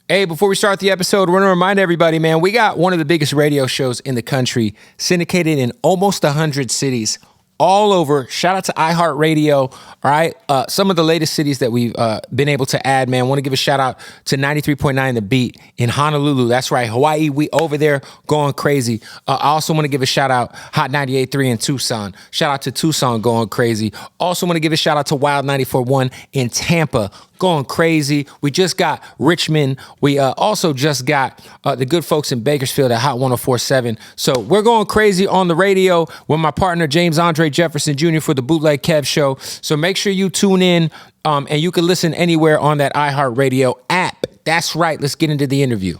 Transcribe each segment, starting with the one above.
Hey, before we start the episode, I want to remind everybody, man, we got one of the biggest radio shows in the country, syndicated in almost 100 cities, all over. Shout out to iHeartRadio. All right. Some of the latest cities that we've been able to add, man. Want to give a shout out to 93.9 The Beat in Honolulu. That's right. Hawaii. We over there going crazy. I also want to give a shout out Hot 98.3 in Tucson. Shout out to Tucson going crazy. Also want to give a shout out to Wild 94.1 in Tampa. Going crazy. We just got Richmond. We also just got the good folks in Bakersfield at Hot 104.7. So we're going crazy on the radio with my partner James Andre Jefferson Jr. for the Bootleg Kev Show. So make sure you tune in and you can listen anywhere on that iHeartRadio app. That's right. Let's get into the interview.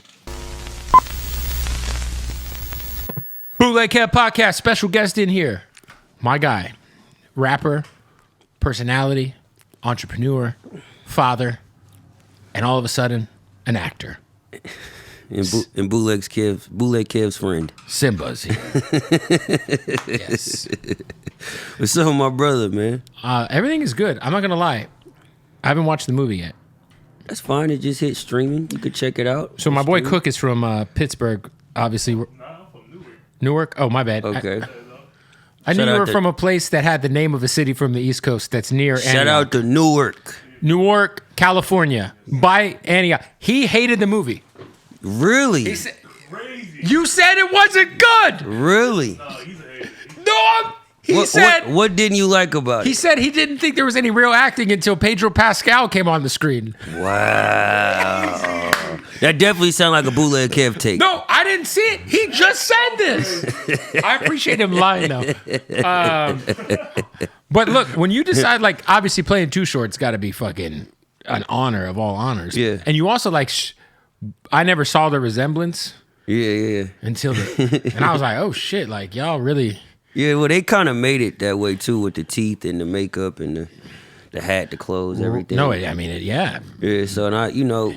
Bootleg Kev Podcast, special guest in here. My guy, rapper, personality, entrepreneur, father, and all of a sudden, an actor. And Bootleg Kev's friend. Symba's here. Yes. What's up, my brother, man? Everything is good. I'm not going to lie. I haven't watched the movie yet. That's fine. It just hit streaming. You could check it out. So my boy Cook is from Pittsburgh, obviously. No, I'm from Newark. Newark? Oh, my bad. Okay. I knew you were from a place that had the name of a city from the East Coast that's near Antioch. Shout out to Newark. Newark, California, by Antioch. He hated the movie. Really? He said, Crazy. you said it wasn't good. Really? No, he's a hater. No, he said. What didn't you like about He it? said he didn't think there was any real acting until Pedro Pascal came on the screen. Wow. That definitely sounded like a Bootleg Kev take. No, I didn't see it. He just said this. I appreciate him lying though. But look, when you decide, like, obviously playing Too Short's got to be fucking an honor of all honors. Yeah. And you also like, I never saw the resemblance Yeah. until and I was like, oh shit, like y'all really. Yeah, well, they kind of made it that way too with the teeth and the makeup and the hat, the clothes, everything. No, I mean, yeah. Yeah, so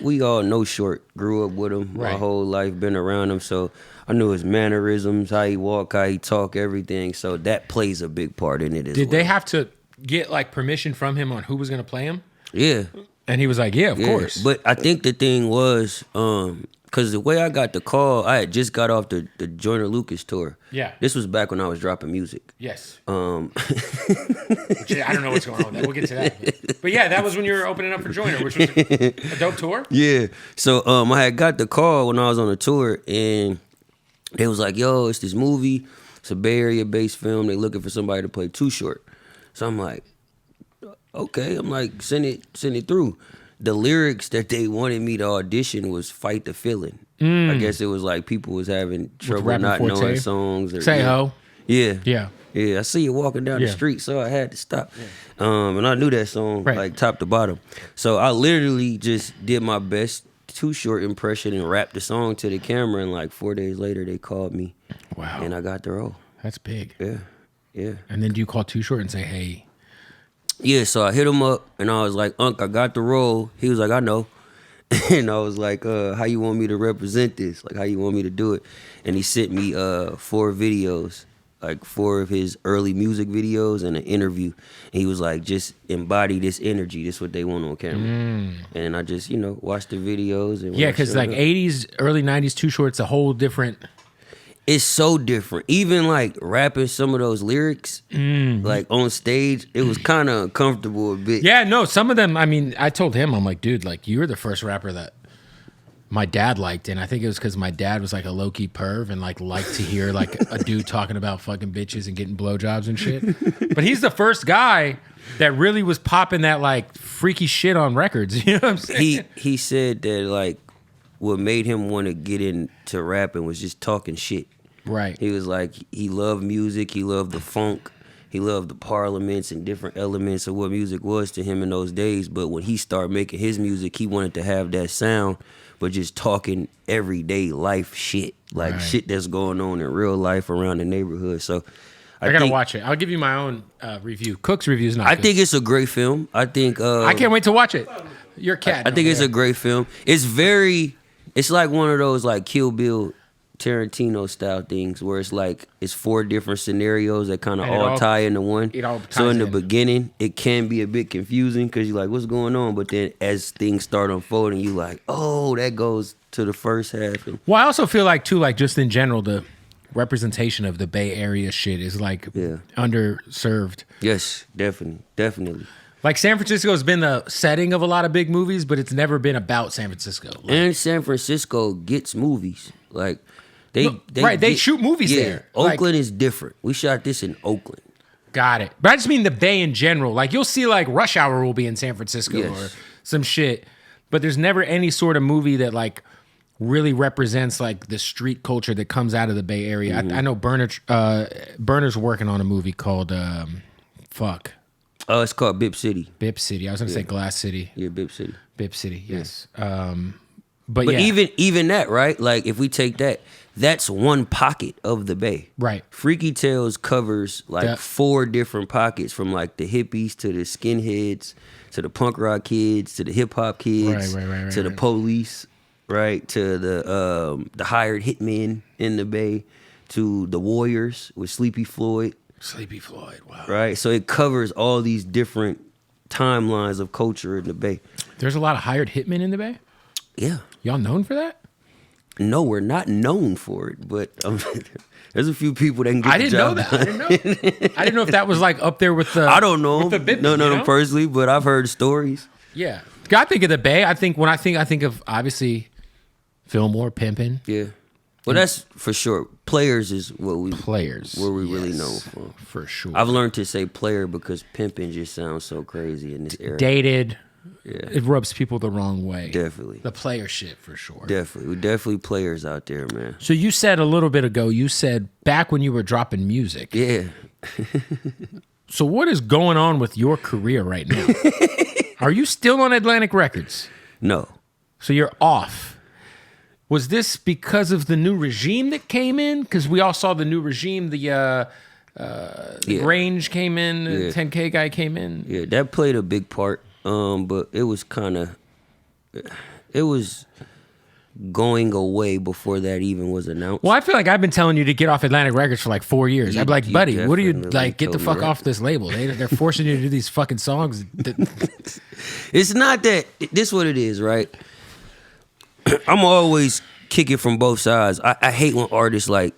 we all know Short. Grew up with him my Right. whole life, been around him, so I knew his mannerisms, how he walk, how he talk, everything. So that plays a big part in it as well. Did they have to get like permission from him on who was going to play him? Yeah. And he was like, yeah, of Yeah. course. But I think the thing was, because the way I got the call, I had just got off the Joyner Lucas tour. Yeah. This was back when I was dropping music. Yes. Which, I don't know what's going on with that. We'll get to that. But yeah, that was when you were opening up for Joyner, which was a dope tour. Yeah. So I had got the call when I was on the tour, and they was like, yo, it's this movie. It's a Bay Area-based film. They looking for somebody to play Too Short. So I'm like, okay. I'm like, send it through. The lyrics that they wanted me to audition was Fight the Feeling. I guess it was like people was having trouble not Forte. knowing songs. Or, Say ho. Yeah. Yeah. Yeah, I see you walking down Yeah. the street, so I had to stop. And I knew that song Right. like top to bottom. So I literally just did my best Too Short impression and rapped the song to the camera, and like 4 days later they called me. Wow. And I got the role. That's big. Yeah. Yeah. And then do you call Too Short and say, hey? Yeah, so I hit him up and I was like, Unc, I got the role. He was like, I know. And I was like, how you want me to represent this? Like, how you want me to do it? And he sent me 4 videos, like 4 of his early music videos and an interview. And he was like, just embody this energy. This is what they want on camera. And I just, watched the videos. And when Yeah, I because showed like up- 80s, early 90s Too Short's a whole different. It's so different. Even like rapping some of those lyrics, like on stage, it was kind of uncomfortable a bit. Yeah, no, some of them, I mean, I told him, I'm like, dude, like, you were the first rapper that my dad liked. And I think it was because my dad was like a low-key perv and like liked to hear like a dude talking about fucking bitches and getting blowjobs and shit. But he's the first guy that really was popping that like freaky shit on records. You know what I'm saying? He said that like what made him want to get into rapping was just talking shit. Right. He was like, he loved music, he loved the funk, he loved the parliaments and different elements of what music was to him in those days. But when he started making his music, he wanted to have that sound, but just talking everyday life shit, like Right. shit that's going on in real life around the neighborhood. So I gotta think- watch it. I'll give you my own review. Cook's review is not I good. think it's a great film. I think I can't wait to watch it. Your cat. I think it's a great film. It's like one of those like Kill Bill Tarantino style things where it's like it's 4 different scenarios that kind of And it all all- tie into one. it all So ties in the in. beginning, it can be a bit confusing because you're like, what's going on? But then as things start unfolding, you like, oh, that goes to the first half. And Well, I also feel like too, like just in general, the representation of the Bay Area shit is like underserved. yes, definitely. Like San Francisco has been the setting of a lot of big movies, but it's never been about San Francisco. Like, And San Francisco gets movies. Like they shoot movies there. Oakland is different. We shot this in Oakland. got it. But I just mean the Bay in general. Like you'll see like Rush Hour will be in San Francisco Yes. or some shit, but there's never any sort of movie that like really represents like the street culture that comes out of the Bay Area. I know Burner's working on a movie called Oh, it's called Bip City. Bip City. I was gonna say Glass City. Yeah, Bip City. Bip City, yes. But yeah. even that, right? Like if we take that, that's one pocket of the Bay. Right. Freaky Tales covers like Yeah. 4 different pockets, from like the hippies to the skinheads to the punk rock kids to the hip hop kids Right, to the right. police, right? To the hired hitmen in the Bay, to the Warriors with Sleepy Floyd, Sleepy Floyd. Wow. right? So it covers all these different timelines of culture in the Bay. There's a lot of hired hitmen in the Bay. Yeah. Y'all known for that? No, we're not known for it, but there's a few people that can get I the didn't know job that. done. I didn't know. I didn't know if that was like up there with the. I don't know. With the bit, no, you know? personally, but I've heard stories. Yeah. I think of the Bay. I think I think of obviously Fillmore, Pimpin', Yeah. Well, that's for sure. Players is what we players. where we really Yes, know from. for sure. I've learned to say player because pimping just sounds so crazy in this era. Dated. Yeah. It rubs people the wrong way. Definitely. The player shit for sure. Definitely. We definitely players out there, man. So you said a little bit ago, you said back when you were dropping music. Yeah. So what is going on with your career right now? Are you still on Atlantic Records? No. So you're off. Was this because of the new regime that came in? Because we all saw the new regime. The Grange came in. The 10K guy came in. Yeah, that played a big part. But it was going away before that even was announced. Well, I feel like I've been telling you to get off Atlantic Records for like 4 years. I'd be like, You buddy, what are you definitely like? Get the told me fuck right. off this label. They're forcing you to do these fucking songs. It's not that. This what it is, right? I'm always kicking from both sides. I hate when artists like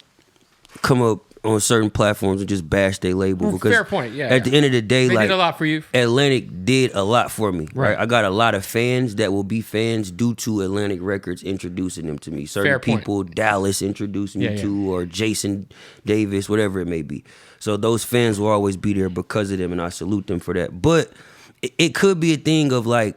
come up on certain platforms and just bash their label because fair point, yeah, at the end of the day, They like did a lot for you. Atlantic did a lot for me. Right. Right. I got a lot of fans that will be fans due to Atlantic Records introducing them to me. Certain Fair point. people Dallas introduced me Yeah, yeah. to, or Jason Davis, whatever it may be. So those fans will always be there because of them, and I salute them for that. But it could be a thing of like,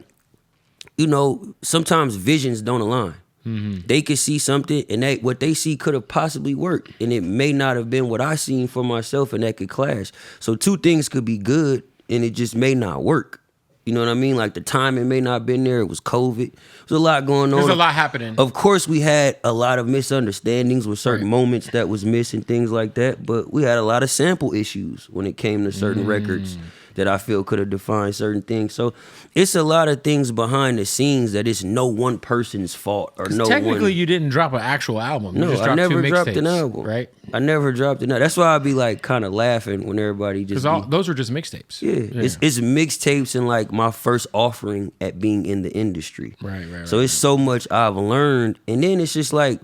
you know, sometimes visions don't align. Mm-hmm. They could see something, and what they see could have possibly worked, and it may not have been what I seen for myself, and that could clash. So 2 things could be good, and it just may not work. You know what I mean? Like the timing may not have been there. It was COVID. There's a lot going on. There's a lot happening. Of course, we had a lot of misunderstandings with certain Right. moments that was missing, things like that. But we had a lot of sample issues when it came to certain records that I feel could have defined certain things. So it's a lot of things behind the scenes that it's no one person's fault or no Technically, one. you didn't drop an actual album. You No, just I dropped never 2 dropped an mixtapes, album. right? I never dropped an album. That's why I be like kind of laughing when everybody just. Because be- those were just mixtapes. yeah, it's mixtapes and like my first offering at being in the industry. Right. So it's so much I've learned, and then it's just like,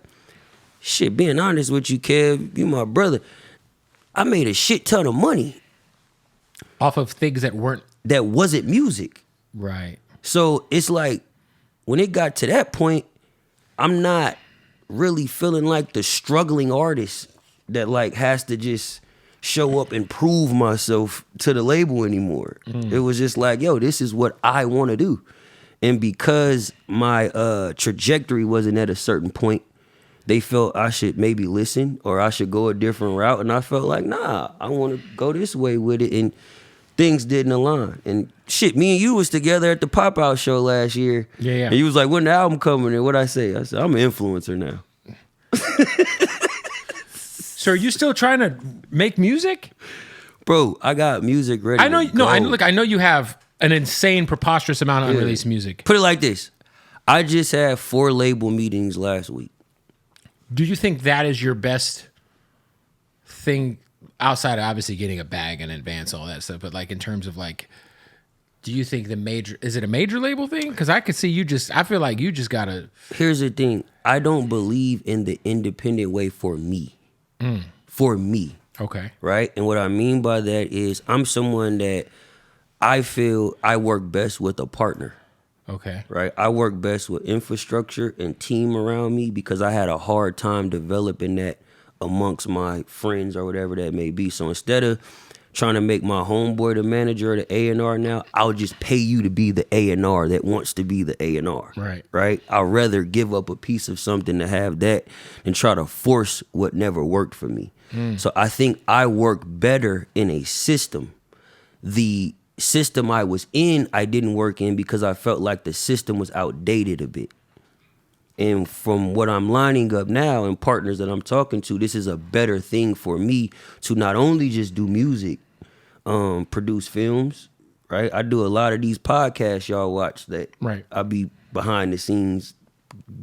shit. Being honest with you, Kev, you my brother. I made a shit ton of money Off of things that weren't that wasn't music. right. So it's like when it got to that point, I'm not really feeling like the struggling artist that like has to just show up and prove myself to the label anymore. It was just like, yo, this is what I want to do. And because my trajectory wasn't at a certain point, they felt I should maybe listen or I should go a different route. And I felt like, nah, I want to go this way with it. And things didn't align. And shit, me and you was together at the Pop-Out show last year. Yeah. And you was like, when the album coming? And what'd I say? I said, I'm an influencer now. So are you still trying to make music? Bro, I got music ready. I know. to No, go. I know you have an insane, preposterous amount of unreleased music. Put it like this. I just had 4 label meetings last week. Do you think that is your best thing outside of obviously getting a bag in advance, all that stuff? But like in terms of like, do you think is it a major label thing? Because I could see I feel like you just gotta. Here's the thing. I don't believe in the independent way for me. For me. Okay. Right? And what I mean by that is I'm someone that I feel I work best with a partner. Okay. Right? I work best with infrastructure and team around me because I had a hard time developing that amongst my friends or whatever that may be. So instead of trying to make my homeboy the manager of the A&R now, I'll just pay you to be the A&R that wants to be the A&R. Right. Right? I'd rather give up a piece of something to have that than try to force what never worked for me. So I think I work better in a system. The system I was in, I didn't work in because I felt like the system was outdated a bit. And from what I'm lining up now and partners that I'm talking to, this is a better thing for me to not only just do music, produce films, right? I do a lot of these podcasts y'all watch that Right. I be behind the scenes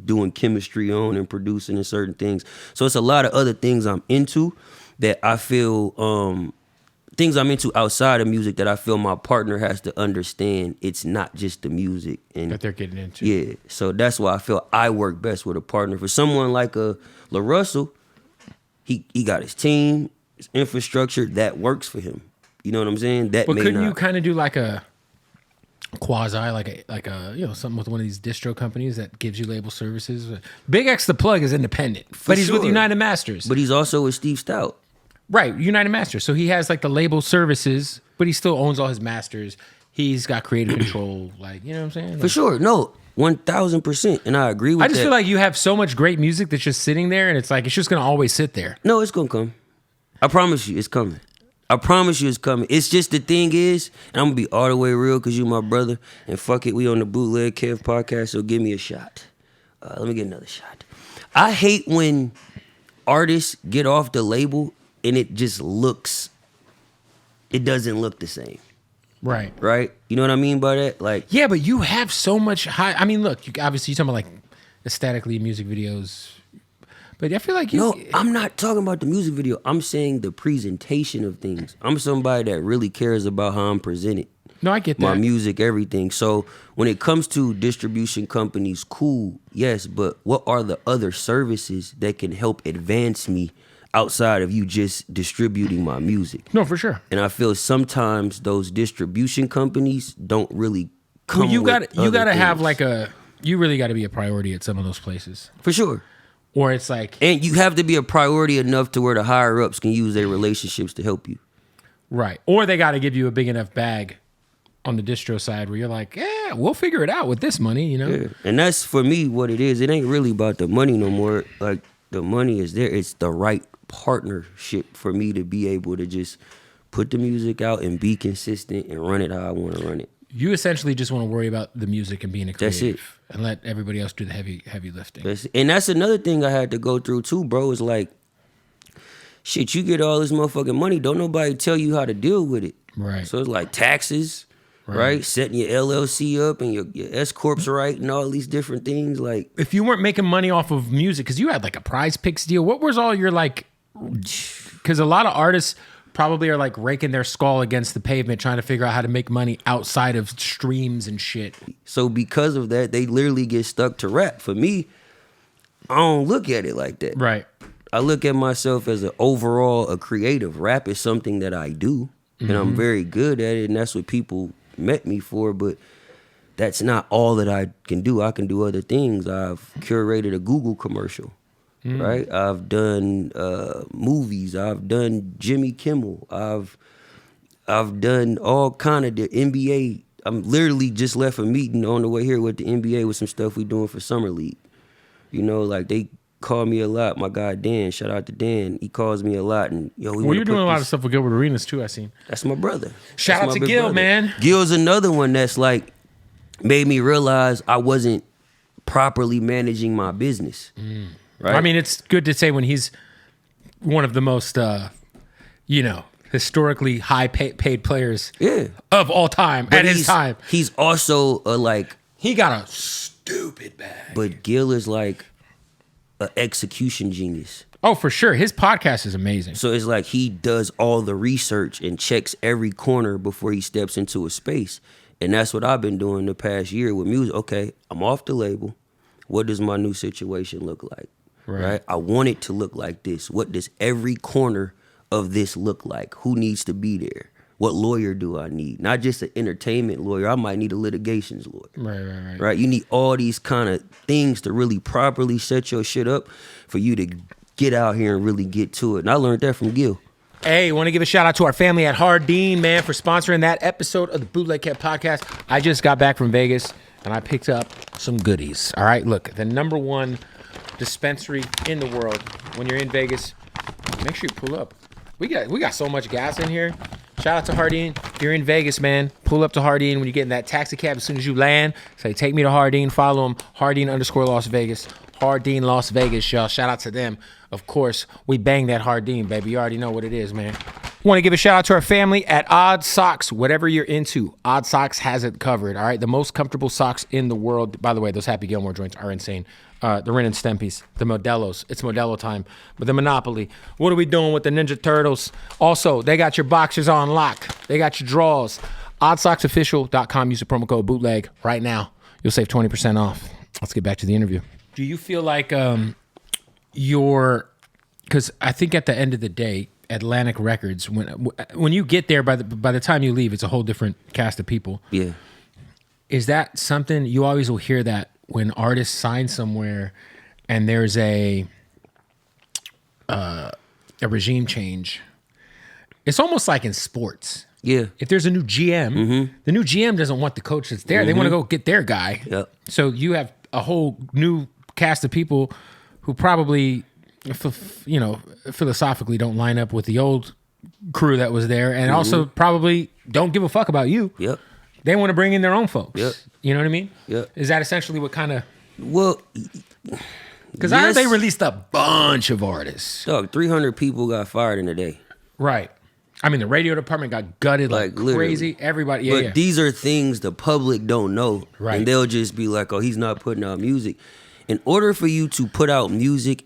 doing chemistry on and producing and certain things. So it's a lot of other things I'm into that I feel things I'm into outside of music that I feel my partner has to understand it's not just the music and That they're getting into. yeah. So that's why I feel I work best with a partner. For someone like a La Russell, he got his team, his infrastructure that works for him. You know what I'm saying? That But may couldn't not. you kind of do like a quasi, like a something with one of these distro companies that gives you label services? Big X the Plug is independent, but he's with sure. United Masters. But he's also with Steve Stout. Right, United Masters. So he has like the label services, but he still owns all his masters. He's got creative control, like, you know what I'm saying? For Like, sure. No, 1,000%. And I agree with that. I just feel like you have so much great music that's just sitting there, and it's like it's just gonna always sit there. No, it's gonna come. I promise you, it's coming. I promise you it's coming. It's just the thing is, and I'm gonna be all the way real because you my brother, and fuck it, we on the Bootleg Kev podcast, so give me a shot. Let me get another shot. I hate when artists get off the label and it doesn't look the same, Right. right? You know what I mean by that? Like, Yeah, but you have so much high. I mean, look, obviously you're talking about like aesthetically music videos, but I feel like you. no, I'm not talking about the music video. I'm saying the presentation of things. I'm somebody that really cares about how I'm presented. No, I get that. My music, everything. So when it comes to distribution companies, cool, yes, but what are the other services that can help advance me outside of you just distributing my music? No, for sure. And I feel sometimes those distribution companies don't really come. Well, you with got other to have things. like you really got to be a priority at some of those places, for sure. or it's like And you have to be a priority enough to where the higher ups can use their relationships to help you. right, or they got to give you a big enough bag on the distro side where you're like, yeah, we'll figure it out with this money, you know. Yeah. And that's for me what it is. It ain't really about the money no more. Like the money is there. It's the right partnership for me to be able to just put the music out and be consistent and run it how I want to run it. You essentially just want to worry about the music and being a creative, That's it. and let everybody else do the heavy lifting. And that's another thing I had to go through too, bro. Is like, shit, you get all this motherfucking money. Don't nobody tell you how to deal with it. Right. So it's like taxes, right? Setting your LLC up and your S Corps right and all these different things. Like, If you weren't making money off of music, because you had like a Prize Picks deal, what was all your like? Because a lot of artists probably are like raking their skull against the pavement trying to figure out how to make money outside of streams and shit. so because of that, they literally get stuck to rap. For me, I don't look at it like that. Right. I look at myself as a creative. Rap is something that I do, and I'm very good at it, and that's what people met me for, but that's not all that I can do. I can do other things. I've curated a Google commercial, right? I've done movies. I've done Jimmy Kimmel. I've done all kind of the NBA. I'm literally just left a meeting on the way here with the NBA with some stuff we doing for Summer League. You know, like they call me a lot. My guy Dan, shout out to Dan. He calls me a lot, and Well, you're doing a lot of stuff with Gilbert Arenas too, I seen. That's my brother. Shout That's out my to big Gil, brother. man. Gil's another one that's like made me realize I wasn't properly managing my business. Right? I mean, it's good to say when he's one of the most, historically high paid players Yeah. of all time But at his time. He's also a like, He got a stupid bag. but Gil is like an execution genius. Oh, for sure. His podcast is amazing. So it's like he does all the research and checks every corner before he steps into a space. And that's what I've been doing the past year with music. Okay, I'm off the label. What does my new situation look like? Right? I want it to look like this. What does every corner of this look like? Who needs to be there? What lawyer do I need? Not just an entertainment lawyer. I might need a litigations lawyer. Right? You need all these kind of things to really properly set your shit up for you to get out here and really get to it. And I learned that from Gil. Hey, want to give a shout out to our family at Adin, man, for sponsoring that episode of the Bootleg podcast. I just got back from Vegas and I picked up some goodies. All right, look, the number one dispensary in the world. When you're in Vegas, make sure you pull up. We got so much gas in here. Shout out to Hardin. If you're in Vegas, man, pull up to Hardin when you get in that taxi cab. As soon as you land, say, take me to Hardin. Follow him, Hardin_Las Vegas. Hardin Las Vegas, y'all. Shout out to them. Of course, we bang that Hardin, baby. You already know what it is, man. Want to give a shout out to our family at Odd Socks. Whatever you're into, Odd Socks has it covered, all right? The most comfortable socks in the world. By the way, those Happy Gilmore joints are insane. The Ren and Stempies, the Modelos. It's Modelo time. But the Monopoly. What are we doing with the Ninja Turtles? Also, they got your boxers on lock. They got your drawers. OddSocksOfficial.com. Use the promo code BOOTLEG right now. You'll save 20% off. Let's get back to the interview. Do you feel like because I think at the end of the day, Atlantic Records, when you get there, by the time you leave, it's a whole different cast of people. Yeah. Is that something you always will hear that when artists sign somewhere and there's a regime change? It's almost like in sports. Yeah. If there's a new GM, the new GM doesn't want the coach that's there. They want to go get their guy. Yep. So you have a whole new cast of people who probably, philosophically don't line up with the old crew that was there, and also probably don't give a fuck about you. Yep. They want to bring in their own folks. Yep. You know what I mean? Yep. Is that essentially what kind of? Well, Because I heard they released a bunch of artists. Dog, 300 people got fired in a day. Right. I mean, the radio department got gutted like crazy. Everybody, But these are things the public don't know. Right. And they'll just be like, oh, he's not putting out music. In order for you to put out music,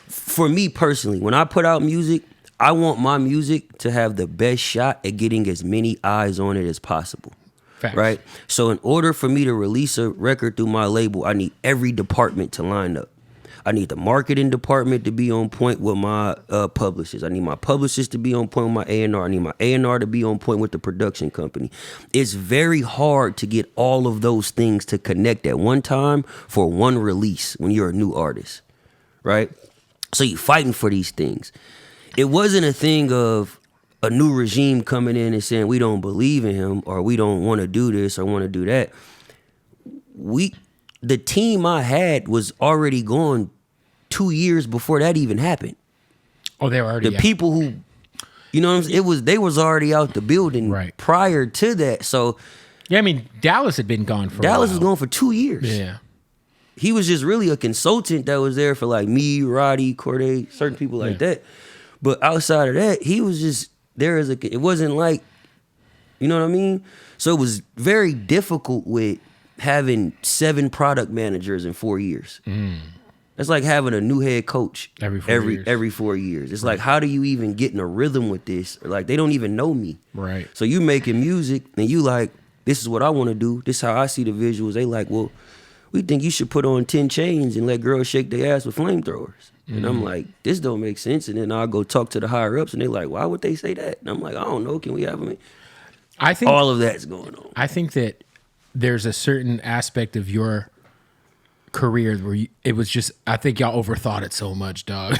for me personally, when I put out music, I want my music to have the best shot at getting as many eyes on it as possible. Facts. Right? So in order for me to release a record through my label, I need every department to line up. I need the marketing department to be on point with my publishers. I need my publishers to be on point with my A&R. I need my A&R to be on point with the production company. It's very hard to get all of those things to connect at one time for one release when you're a new artist, right? So you're fighting for these things. It wasn't a thing of a new regime coming in and saying we don't believe in him or we don't want to do this or want to do that. The team I had was already gone 2 years before that even happened. Oh, they were already. The people who, you know what I'm saying? They was already out the building prior to that. So yeah, I mean, Dallas had been gone for Dallas was gone for 2 years. Yeah. He was just really a consultant that was there for like me, Roddy, Corday, certain people like that. But outside of that, he was just there as it wasn't like, you know what I mean? So it was very difficult with having 7 product managers in 4 years. That's like having a new head coach every 4 years. It's like, how do you even get in a rhythm with this? Like, they don't even know me. Right. So you making music and you like, this is what I want to do. This is how I see the visuals. They like, well, we think you should put on 10 chains and let girls shake their ass with flamethrowers. And I'm like, this don't make sense. And then I'll go talk to the higher ups and they're like, why would they say that? And I'm like, I don't know. Can we have them? I think all of that's going on. I think that there's a certain aspect of your career where it was just, I think y'all overthought it so much, dog.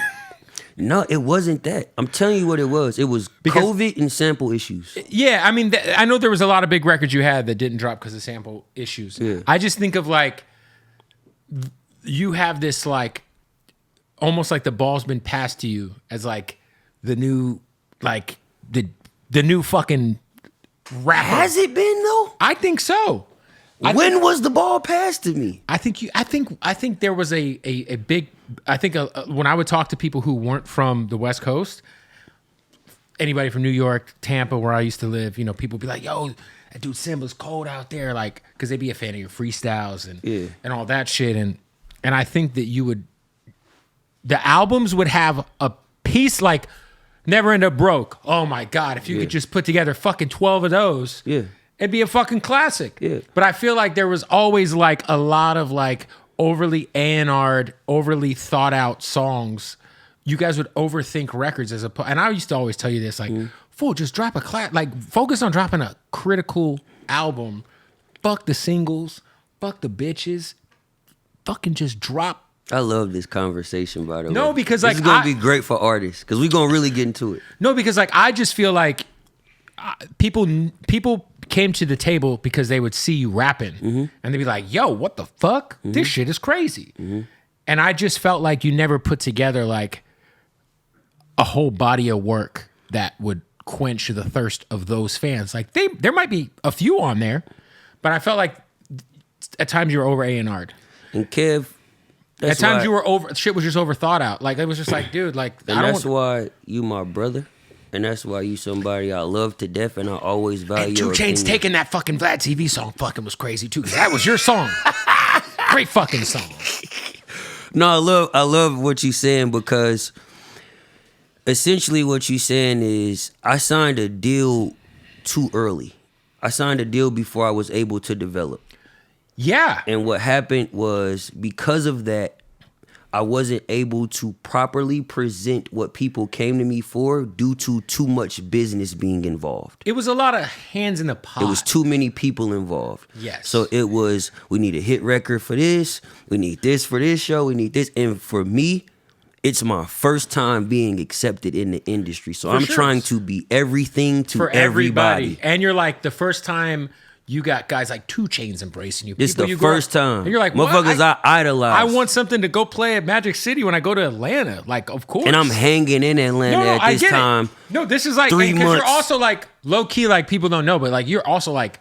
No, it wasn't that. I'm telling you what it was. It was COVID and sample issues. Yeah, I mean, I know there was a lot of big records you had that didn't drop because of sample issues. Yeah. I just think of like, you have this like, almost like the ball's been passed to you as like the new, like the new fucking rapper. Has it been though? I think so. When was the ball passed to me? I think there was a big. I think when I would talk to people who weren't from the West Coast, anybody from New York, Tampa, where I used to live, you know, people would be like, "Yo, that dude Symba's cold out there," like, because they'd be a fan of your freestyles and all that shit, and I think that you would the albums would have a piece like Never End Up Broke. Oh my God, if you could just put together fucking 12 of those, it'd be a fucking classic. Yeah. But I feel like there was always like a lot of like overly A&R'd, overly thought out songs. You guys would overthink records and I used to always tell you this, like, fool, just drop focus on dropping a critical album. Fuck the singles, fuck the bitches, fucking just drop. I love this conversation, by the way. No, because this like is gonna be great for artists because we're gonna really get into it. No, because like I just feel like people came to the table because they would see you rapping and they'd be like, "Yo, what the fuck? This shit is crazy." And I just felt like you never put together like a whole body of work that would quench the thirst of those fans. Like there might be a few on there, but I felt like at times you were over A&R'd. And Kev. At times you were shit was just over thought out. Like it was just like, dude, like that's why you my brother, and that's why you somebody I love to death, and I always value. And 2 your Chainz opinion. taking that fucking Vlad TV song fucking was crazy too, because that was your song. Great fucking song. No, I love what you're saying because essentially what you're saying is I signed a deal too early. I signed a deal before I was able to develop. Yeah. And what happened was because of that, I wasn't able to properly present what people came to me for due to too much business being involved. It was a lot of hands in the pot. It was too many people involved. Yes. So it was, we need a hit record for this. We need this for this show. We need this. And for me, it's my first time being accepted in the industry. So I'm trying to be everything to for everybody. And you're like the first time you got guys like 2 Chainz embracing you. It's the first time. And you're like, motherfuckers I idolize. I want something to go play at Magic City when I go to Atlanta. Like, of course. And I'm hanging in Atlanta at this time. No, this is like 3 months. You're also like low key, like people don't know, but like you're also like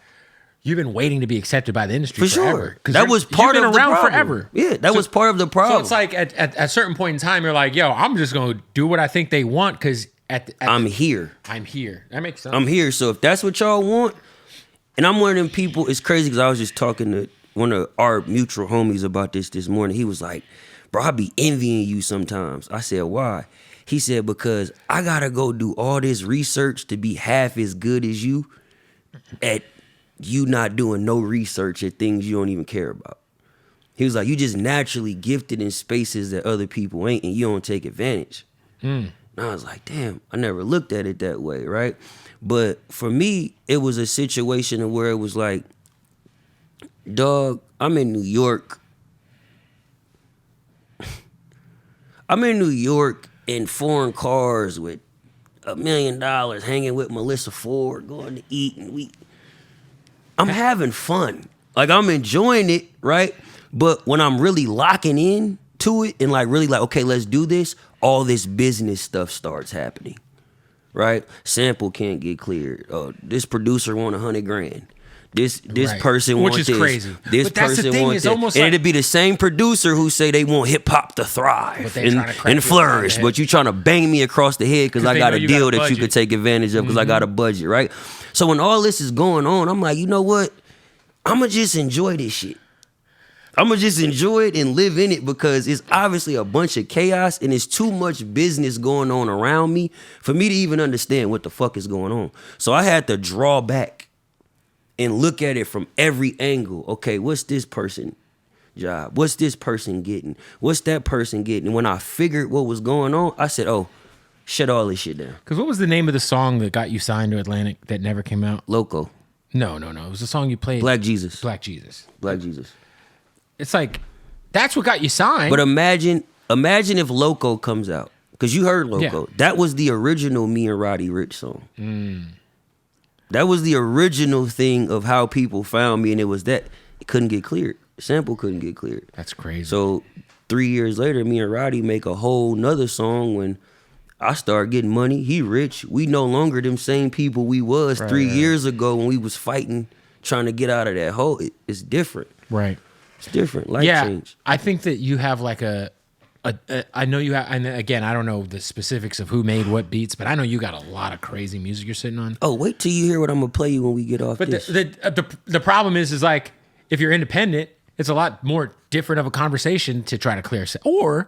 you've been waiting to be accepted by the industry for forever. Sure. That was part you've of been the around problem. forever. Yeah, that was part of the problem. So it's like at a certain point in time, you're like, yo, I'm just gonna do what I think they want because I'm here. I'm here. That makes sense. I'm here. So if that's what y'all want. And I'm one of them people, it's crazy because I was just talking to one of our mutual homies about this morning. He was like, bro, I be envying you sometimes. I said, why? He said, because I got to go do all this research to be half as good as you at you not doing no research at things you don't even care about. He was like, you just naturally gifted in spaces that other people ain't and you don't take advantage. And I was like, damn, I never looked at it that way, right? But for me, it was a situation where it was like, dog, I'm in New York. I'm in New York in foreign cars with $1 million, hanging with Melissa Ford, going to eat, and I'm having fun. Like, I'm enjoying it, right? But when I'm really locking in to it and like really like, okay, let's do this, all this business stuff starts happening. Right? Sample can't get cleared. This producer want $100,000. This right. person Which want is this. crazy. This but that's person the thing, want it's that. almost and like, it'd be the same producer who say they want hip hop to thrive and flourish, but you trying to bang me across the head because I got a deal that you could take advantage of because I got a budget, right? So when all this is going on, I'm like, you know what? I'ma just enjoy this shit. I'ma just enjoy it and live in it because it's obviously a bunch of chaos and it's too much business going on around me for me to even understand what the fuck is going on. So I had to draw back and look at it from every angle. Okay, what's this person job? What's this person getting? What's that person getting? And when I figured what was going on, I said, oh, shut all this shit down. Because what was the name of the song that got you signed to Atlantic that never came out? Loco. No. It was a song you played. Black Jesus. Black Jesus. Black Jesus. It's like, that's what got you signed. But imagine if Loco comes out. Because you heard Loco. Yeah. That was the original Me and Roddy Ricch song. That was the original thing of how people found me, and it was that. It couldn't get cleared. Sample couldn't get cleared. That's crazy. So 3 years later, me and Roddy make a whole nother song when I start getting money. He rich. We no longer them same people we was 3 years ago when we was fighting, trying to get out of that hole. It's different. Right. It's different. Life change. I think that you have like I know you have, and again, I don't know the specifics of who made what beats, but I know you got a lot of crazy music you're sitting on. Oh, wait till you hear what I'm gonna play you when we get off but this. The problem is like, if you're independent, it's a lot more different of a conversation to try to clear. Or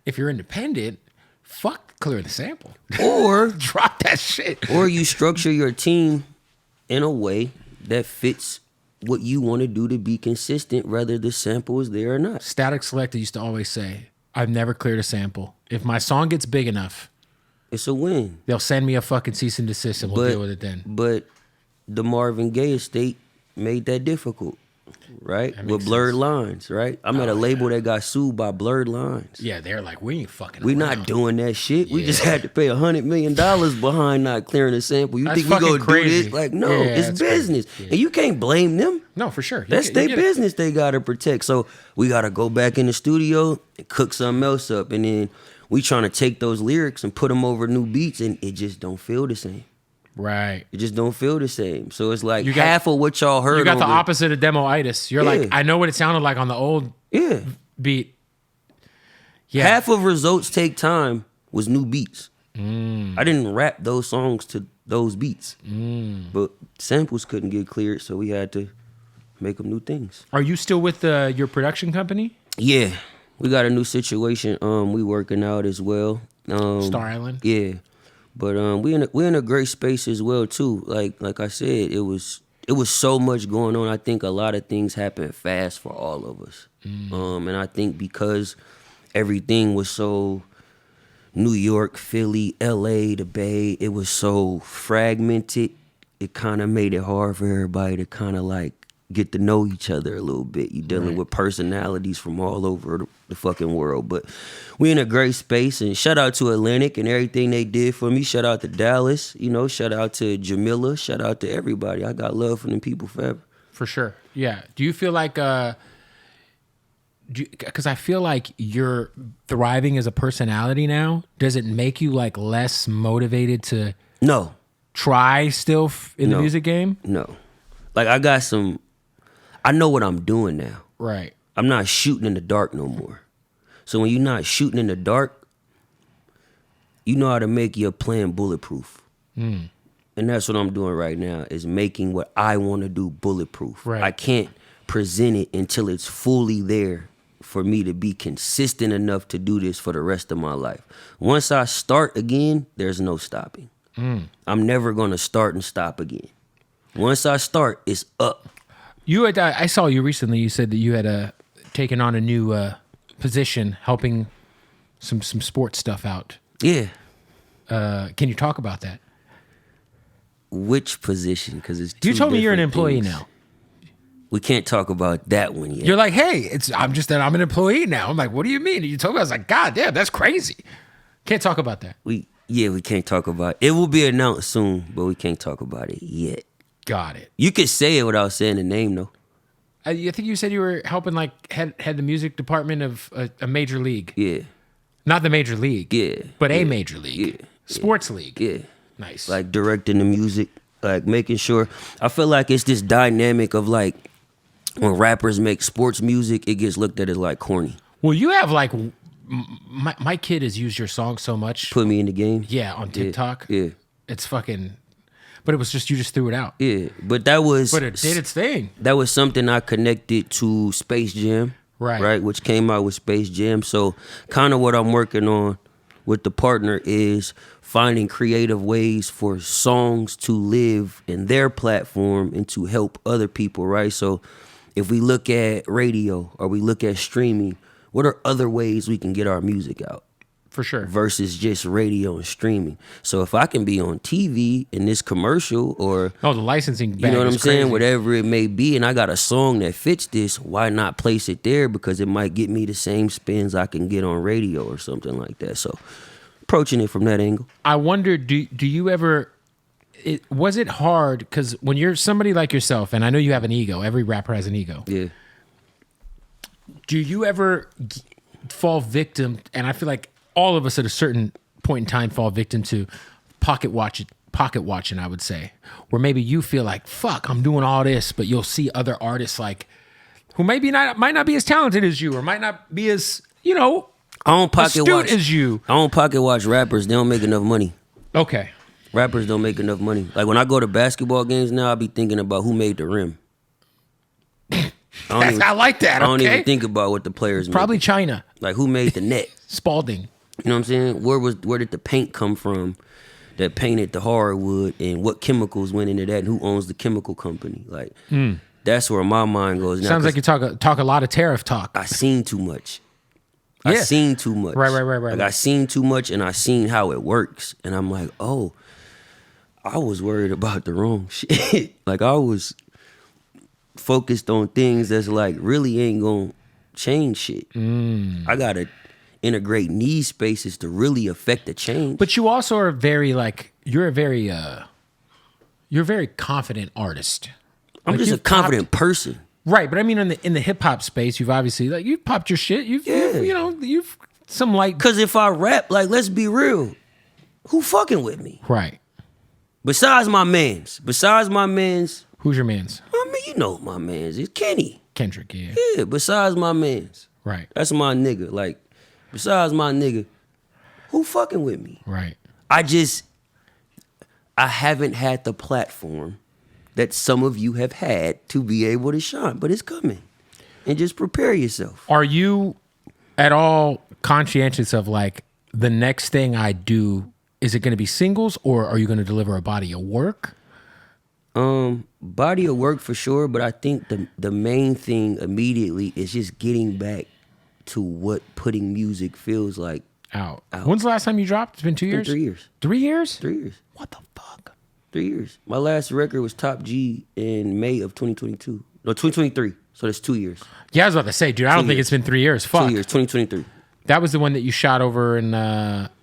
if you're independent, fuck clear the sample. Or Drop that shit. or you structure your team in a way that fits what you want to do to be consistent, whether the sample is there or not. Static Selector used to always say, I've never cleared a sample. If my song gets big enough, It's a win. they'll send me a fucking cease and desist and we'll deal with it then. But the Marvin Gaye estate made that difficult, right? That With makes Blurred sense. Lines, right? I'm at a label that got sued by Blurred Lines. Yeah, they're like, we ain't fucking We around. not doing that shit. We just Yeah. had to pay $100 million behind not clearing a sample. You That's think we fucking gonna crazy. do this? Like, no, Yeah, it's that's crazy. business. Yeah. And you can't blame them. No, for sure. You That's get- their you get it. business they gotta protect. So we gotta go back in the studio and cook something else up. And then we trying to take those lyrics and put them over new beats, and it just don't feel the same. Right. It just don't feel the same. So it's like You got- half of what y'all heard. You got the over- opposite of demo-itis. You're like, Yeah. I know what it sounded like on the old Yeah. beat. Yeah. Half of Results Take Time was new beats. I didn't rap those songs to those beats. But samples couldn't get cleared, so we had to make them new things. Are you still with your production company? Yeah. We got a new situation we working out as well. Star Island? Yeah. But we in a great space as well too. Like I said, it was so much going on. I think a lot of things happened fast for all of us. And I think because everything was so New York, Philly, LA, the Bay, it was so fragmented, it kind of made it hard for everybody to kind of like get to know each other a little bit. You dealing with personalities from all over the fucking world. But we in a great space, and shout out to Atlantic and everything they did for me. Shout out to Dallas, shout out to Jamila, shout out to everybody. I got love for them people forever. For sure. Yeah. Do you feel like, because I feel like you're thriving as a personality now, does it make you like less motivated to No, try still in the No. music game? no. Like I know what I'm doing now. Right. I'm not shooting in the dark no more. So when you're not shooting in the dark, you know how to make your plan bulletproof. And that's what I'm doing right now, is making what I want to do bulletproof. Right. I can't present it until it's fully there for me to be consistent enough to do this for the rest of my life. Once I start again, there's no stopping. I'm never going to start and stop again. Once I start, it's up. You had, I saw you recently. You said that you had taken on a new position, helping some sports stuff out. Yeah. Can you talk about that? Which position? Because it's You two told me you're an different employee things. now. We can't talk about that one yet. You're like, hey, I'm an employee now. I'm like, what do you mean? You told me. I was like, God damn, that's crazy. Can't talk about that. We can't talk about it. It will be announced soon, but we can't talk about it yet. Got it. You could say it without saying the name though. I think you said you were helping like head the music department of a major league. Yeah. Not the major league. Yeah. But a Yeah. major league. Yeah. Sports league. Yeah. Nice. Like directing the music, like making sure. I feel like it's this dynamic of like when rappers make sports music, it gets looked at as like corny. Well, you have like my kid has used your song so much. Put me in the game. Yeah, on TikTok. Yeah. It's fucking. But it was just you just threw it out. Yeah. But that was But it did its thing. that was something I connected to Space Jam. Right. Which came out with Space Jam. So kind of what I'm working on with the partner is finding creative ways for songs to live in their platform and to help other people, right? So if we look at radio or we look at streaming, what are other ways we can get our music out For sure. versus just radio and streaming? So if I can be on TV in this commercial or Oh, the licensing bag you know what is I'm saying? crazy. Whatever it may be, and I got a song that fits this, why not place it there? Because it might get me the same spins I can get on radio or something like that. So approaching it from that angle. I wonder, do you ever, was it hard? Because when you're somebody like yourself, and I know you have an ego, every rapper has an ego. Yeah. Do you ever fall victim, and I feel like all of us at a certain point in time fall victim to pocket watching, I would say, where maybe you feel like, fuck, I'm doing all this, but you'll see other artists like, who might not be as talented as you, or might not be as, I don't pocket astute watch as you. I don't pocket watch rappers. They don't make enough money. Okay. Rappers don't make enough money. Like when I go to basketball games now, I be thinking about who made the rim. I like that. I don't Okay, even think about what the players probably made. China. Like who made the net? Spalding. You know what I'm saying? Where did the paint come from that painted the hardwood, and what chemicals went into that, and who owns the chemical company? Like that's where my mind goes now. Sounds like you talk a lot of tariff talk. I seen too much. Yeah. I seen too much. Right. Like I seen too much, and I seen how it works, and I'm like, oh, I was worried about the wrong shit. Like I was focused on things that's like really ain't gonna change shit. I gotta integrate need spaces to really affect the change. But you also are very like you're a very confident artist. I'm Like, just a you've confident person. Right, but I mean in the hip hop space, you've obviously like you've popped your shit. You've some light. Cause if I rap, like let's be real, who fucking with me? Right. Besides my mans. Who's your man's? I mean, you know my mans. It's Kenny. Kendrick, yeah. Yeah, besides my mans. Right. That's my nigga. Like, besides my nigga, who fucking with me? Right. I haven't had the platform that some of you have had to be able to shine, but it's coming. And just prepare yourself. Are you at all conscientious of like the next thing I do? Is it going to be singles, or are you going to deliver a body of work? Body of work for sure, but I think the main thing immediately is just getting back to what putting music feels like. Out. When's the last time you dropped? It's been 2 years? 3 years. 3 years? 3 years. What the fuck? 3 years. My last record was Top G in May of 2022. No, 2023. So that's 2 years. Yeah, I was about to say, dude, I don't think it's been 3 years. Fuck. 2 years, 2023. That was the one that you shot over in,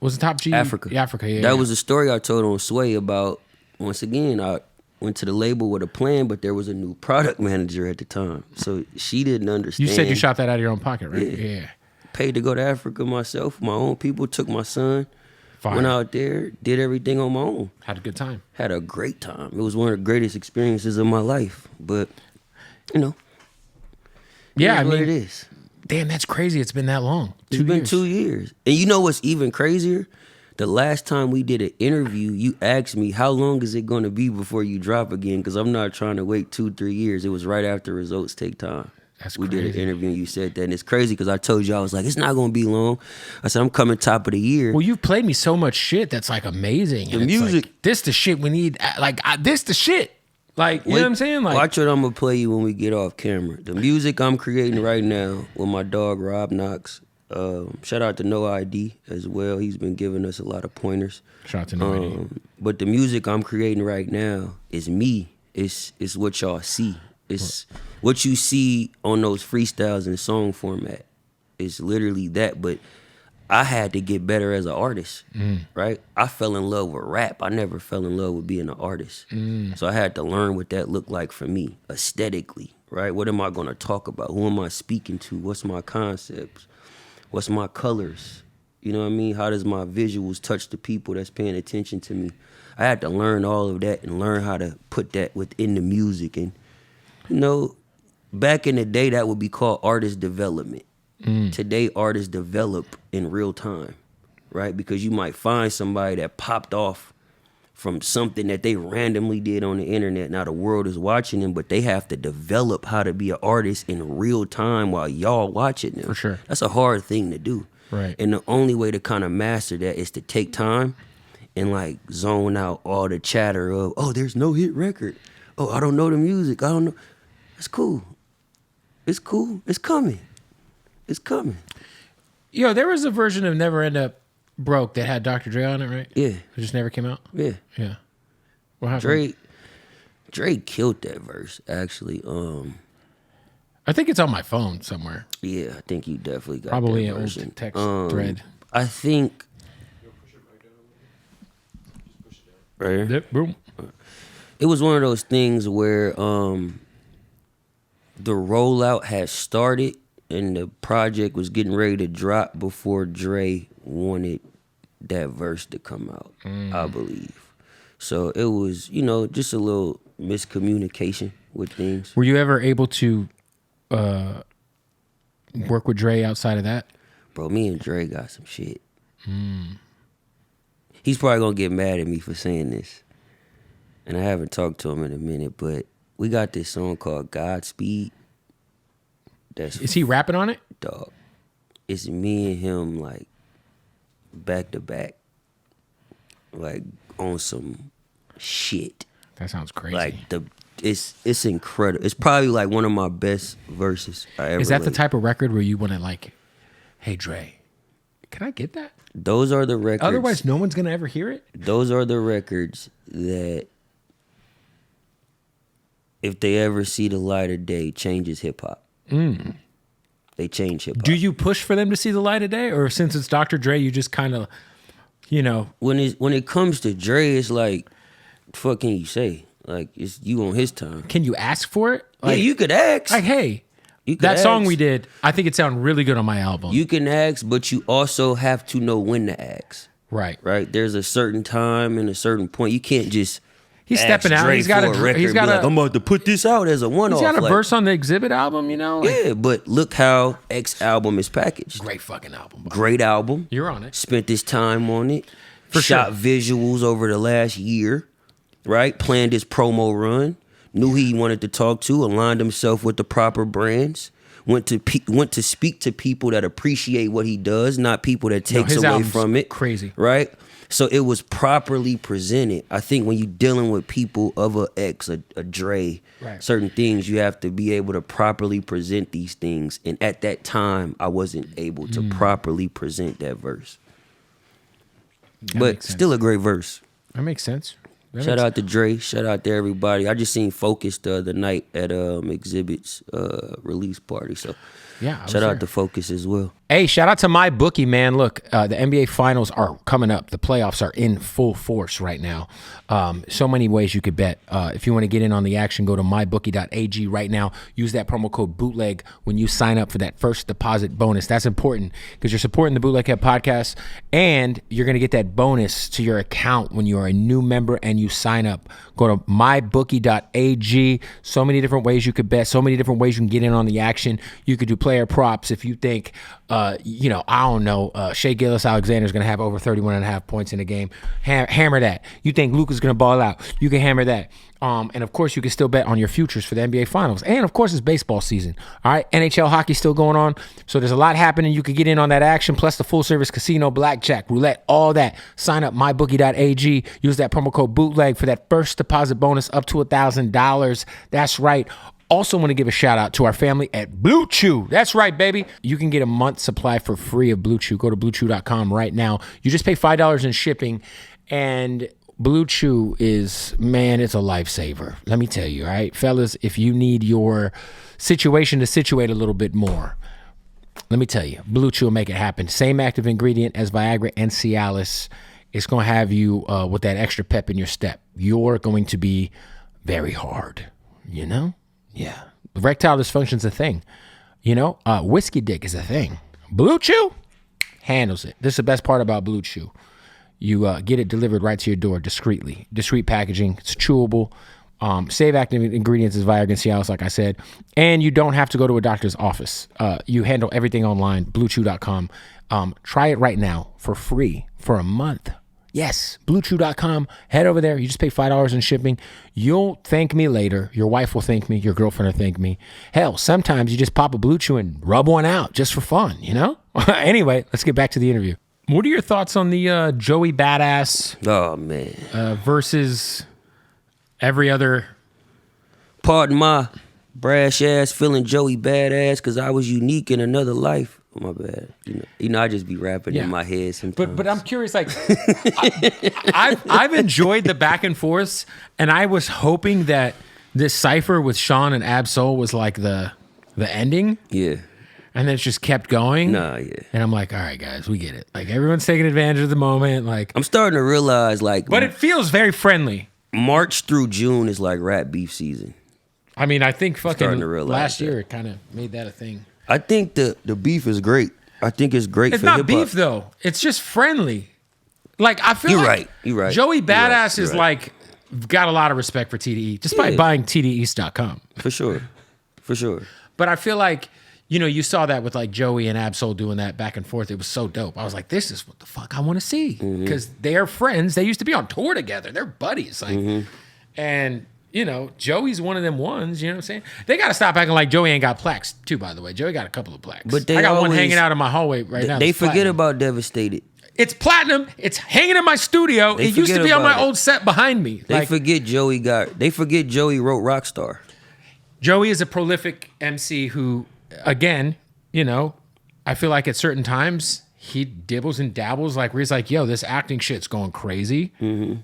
was it Top G? Africa. Africa, yeah. That was a story I told on Sway about, once again, I went to the label with a plan, but there was a new product manager at the time. So she didn't understand. You said you shot that out of your own pocket, right? Yeah. Paid to go to Africa myself, my own people, took my son, Fire. went out there, did everything on my own. Had a good time. Had a great time. It was one of the greatest experiences of my life. But, you know, Yeah, I what mean, it is. damn, that's crazy. It's been that long. It's been 2 years. And you know what's even crazier? The last time we did an interview, you asked me, how long is it going to be before you drop again? Because I'm not trying to wait 2-3 years. It was right after Results Take Time. That's we crazy. did an interview and you said that. And it's crazy because I told you, I was like, it's not going to be long. I said, I'm coming top of the year. Well, you've played me so much shit that's like amazing. And The it's music. like, this the shit we need. Like, this the shit. Like, you know what I'm saying? Like, Watch what I'm going to play you when we get off camera. The music I'm creating right now with my dog, Rob Knox. Shout out to No ID as well. He's been giving us a lot of pointers. shout out to No ID. But the music I'm creating right now is me. It's what y'all see. It's what you see on those freestyles in song format. It's literally that. But I had to get better as an artist, right? I fell in love with rap. I never fell in love with being an artist. So I had to learn what that looked like for me aesthetically, right? What am I going to talk about? Who am I speaking to? What's my concepts? What's my colors? You know what I mean? How does my visuals touch the people that's paying attention to me? I had to learn all of that and learn how to put that within the music. And, you know, back in the day, that would be called artist development. Today, artists develop in real time, right? Because you might find somebody that popped off from something that they randomly did on the internet. Now the world is watching them, but they have to develop how to be an artist in real time while y'all watching them. For sure. That's a hard thing to do. Right. And the only way to kind of master that is to take time and like zone out all the chatter of, oh, there's no hit record. Oh, I don't know the music. I don't know. It's cool. It's cool. It's coming. It's coming. Yo, there was a version of Never End Up Broke that had Dr. Dre on it, right? Yeah. It just never came out? Yeah. Yeah. What happened? Dre killed that verse, actually. I think it's on my phone somewhere. Yeah, I think you definitely got Probably that an version. old text thread. I think right here. Yep, boom. It was one of those things where the rollout had started and the project was getting ready to drop before Dre wanted that verse to come out, I believe. So it was, you know, just a little miscommunication with things. Were you ever able to work with Dre outside of that? Bro, me and Dre got some shit. He's probably gonna get mad at me for saying this. And I haven't talked to him in a minute, but we got this song called Godspeed. Is he rapping on it? Dog. It's me and him like back to back, like on some shit. That sounds crazy. Like it's incredible. It's probably like one of my best verses I ever. Is that the laid. type of record where you want to like, hey Dre, can I get that? Those are the records. Otherwise, no one's gonna ever hear it. Those are the records that, if they ever see the light of day, changes hip hop. They change hip hop. Do you push for them to see the light of day, or since it's Dr. Dre, you just kind of, you know? When it comes to Dre, it's like, fuck can you say? Like, it's you on his time. Can you ask for it? Yeah, you could ask. Like, hey, You could that song ask. we did, I think it sounded really good on my album. You can ask, but you also have to know when to ask. right. Right? There's a certain time and a certain point. You can't just. He's ask stepping out. Dre He's got for a record he's and got be like, a I'm about to put this out as a one-off. he's got a Like, verse on the Exhibit album. You know, like, yeah, but look how X album is packaged. great fucking album. Bro. Great album. You're on it. Spent this time on it. For Shot sure. visuals over the last year. Right? Planned his promo run. Knew who he wanted to talk to. Aligned himself with the proper brands. Went to speak to people that appreciate what he does, not people that takes his away album's from it. crazy. Right? So it was properly presented. I think when you're dealing with people of a X, a Dre, Right. certain things, you have to be able to properly present these things. And at that time, I wasn't able to properly present that verse. That But makes sense. still a great verse. That makes sense. That Shout makes- out to Dre. Shout out to everybody. I just seen Focus the other night at Exhibit's release party. So Yeah, I was shout there. out to Focus as well. Hey, shout out to my bookie, man. Look, the NBA Finals are coming up. The playoffs are in full force right now. So many ways you could bet. If you want to get in on the action, go to mybookie.ag right now. Use that promo code Bootleg when you sign up for that first deposit bonus. That's important because you're supporting the Bootleg Head podcast, and you're going to get that bonus to your account when you are a new member and you sign up. Go to mybookie.ag. So many different ways you could bet. So many different ways you can get in on the action. You could do player props if you think, I don't know, Shea Gilgeous-Alexander is going to have over 31.5 points in a game. Hammer that. You think Luka's going to ball out. You can hammer that. And of course, you can still bet on your futures for the NBA Finals. And of course, it's baseball season. All right, NHL hockey still going on. So there's a lot happening. You could get in on that action, plus the full service casino, blackjack, roulette, all that. Sign up mybookie.ag. Use that promo code Bootleg for that first deposit bonus up to $1,000. That's right. Also want to give a shout out to our family at Blue Chew. That's right, baby. You can get a month's supply for free of Blue Chew. Go to bluechew.com right now. You just pay $5 in shipping, and Blue Chew is, man, it's a lifesaver. Let me tell you, all right? Fellas, if you need your situation to situate a little bit more, let me tell you, Blue Chew will make it happen. Same active ingredient as Viagra and Cialis. It's going to have you with that extra pep in your step. You're going to be very hard, you know? Yeah. Erectile dysfunction's a thing. Whiskey dick is a thing. Blue Chew handles it. This is the best part about Blue Chew. You get it delivered right to your door discreetly. Discreet packaging. It's chewable. Save active ingredients is Viagra and Cialis, like I said. And you don't have to go to a doctor's office. You handle everything online, bluechew.com. Try it right now for free for a month. Yes, bluechew.com. Head over there. You just pay $5 in shipping. You'll thank me later. Your wife will thank me. Your girlfriend will thank me. Hell, sometimes you just pop a Blue Chew and rub one out just for fun, Anyway, let's get back to the interview. What are your thoughts on the Joey Badass Oh, man. versus every other? Pardon my brash ass feeling Joey Badass because I was unique in another life. Oh, my bad. I just be rapping Yeah. in my head sometimes. But I'm curious, like, I've enjoyed the back and forths, and I was hoping that this cipher with Sean and Ab-Soul was like the ending, Yeah. and then it just kept going. Nah, yeah. And I'm like, all right, guys, we get it. Like, everyone's taking advantage of the moment, like, I'm starting to realize, but it feels very friendly. March through June is like rap beef season. I mean, I think fucking starting to realize last that. year it kind of made that a thing. I think the beef is great. I think it's great It's for not hip-hop. beef though. It's just friendly. Like, I feel You're like right. You're right. Joey You're Badass right. is You're right. like got a lot of respect for TDE just by Yeah. buying TDEast.com. For sure. For sure. But I feel like, you saw that with like Joey and Ab-Soul doing that back and forth. It was so dope. I was like, this is what the fuck I want to see. Mm-hmm. Because they are friends. They used to be on tour together. They're buddies. Like, Mm-hmm. and you know, Joey's one of them ones. You know what I'm saying? They got to stop acting like Joey ain't got plaques too. By the way, Joey got a couple of plaques. But I got one always- hanging out in my hallway right now. They It's forget platinum. about Devastated. It's platinum. It's hanging in my studio. They It used to forget be on my about it. old set behind me. They forget Joey wrote Rockstar. Joey is a prolific MC who, again, you know, I feel like at certain times he dibbles and dabbles, like where he's like, yo, this acting shit's going crazy. Mm-hmm.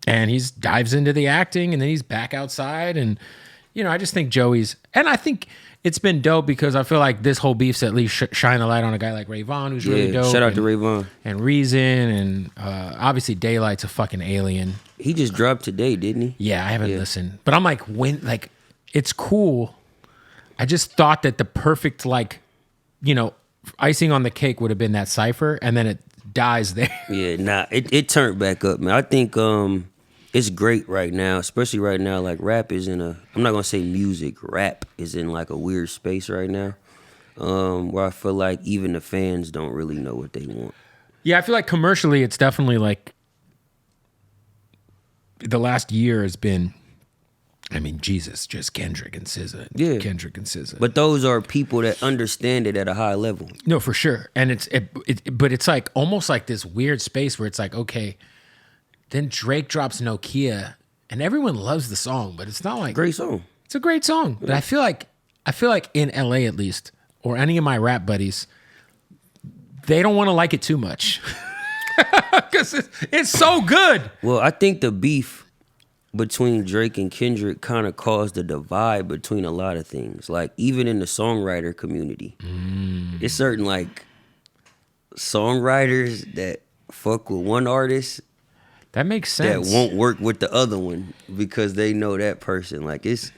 And he dives into the acting and then he's back outside. And, you know, I just think Joey's, and I think it's been dope because I feel like this whole beef's at least shine a light on a guy like Ray Vaughn, who's really dope. Shout out to Ray Vaughn. And Reason, and obviously Daylight's a fucking alien. He just dropped today, didn't he? Yeah, I haven't listened. But I'm like, it's cool. I just thought that the perfect, like, you know, icing on the cake would have been that cipher, and then it dies there. Yeah, nah, it turned back up, man. I think it's great right now, especially right now. Like rap is in I'm not gonna say music, rap is in like a weird space right now, where I feel like even the fans don't really know what they want. Yeah, I feel like commercially, it's definitely like the last year has been. I mean, Jesus, just Kendrick and SZA. Yeah. Kendrick and SZA. But those are people that understand it at a high level. No, for sure. And but it's like almost like this weird space where it's like, okay, then Drake drops Nokia and everyone loves the song, but it's not like Great song. It's a great song. But I feel like in LA at least, or any of my rap buddies, they don't want to like it too much. Because it's so good. Well, I think the beef between Drake and Kendrick kind of caused a divide between a lot of things. Like even in the songwriter community, it's certain like songwriters that fuck with one artist That makes that sense. won't work with the other one because they know that person. Like it's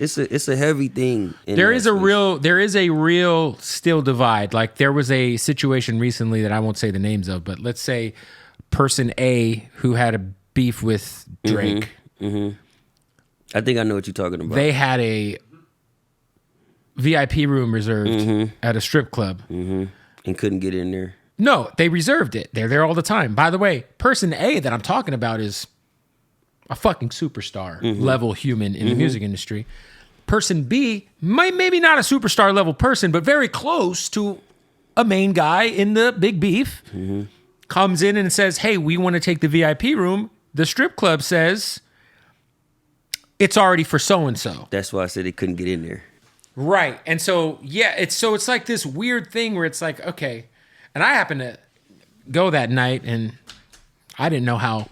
a heavy thing. There is a real still divide. Like there was a situation recently that I won't say the names of, but let's say person A who had a beef with Drake. I think I know what you're talking about. They had a VIP room reserved at a strip club. And couldn't get in there. No, they reserved it. They're there all the time. By the way, person A that I'm talking about is a fucking superstar level human in the music industry. Person B, maybe not a superstar level person, but very close to a main guy in the big beef, comes in and says, hey, we want to take the VIP room. The strip club says, it's already for so-and-so. That's why I said they couldn't get in there. Right. And so, yeah, it's like this weird thing where it's like, okay. And I happened to go that night and I didn't know how,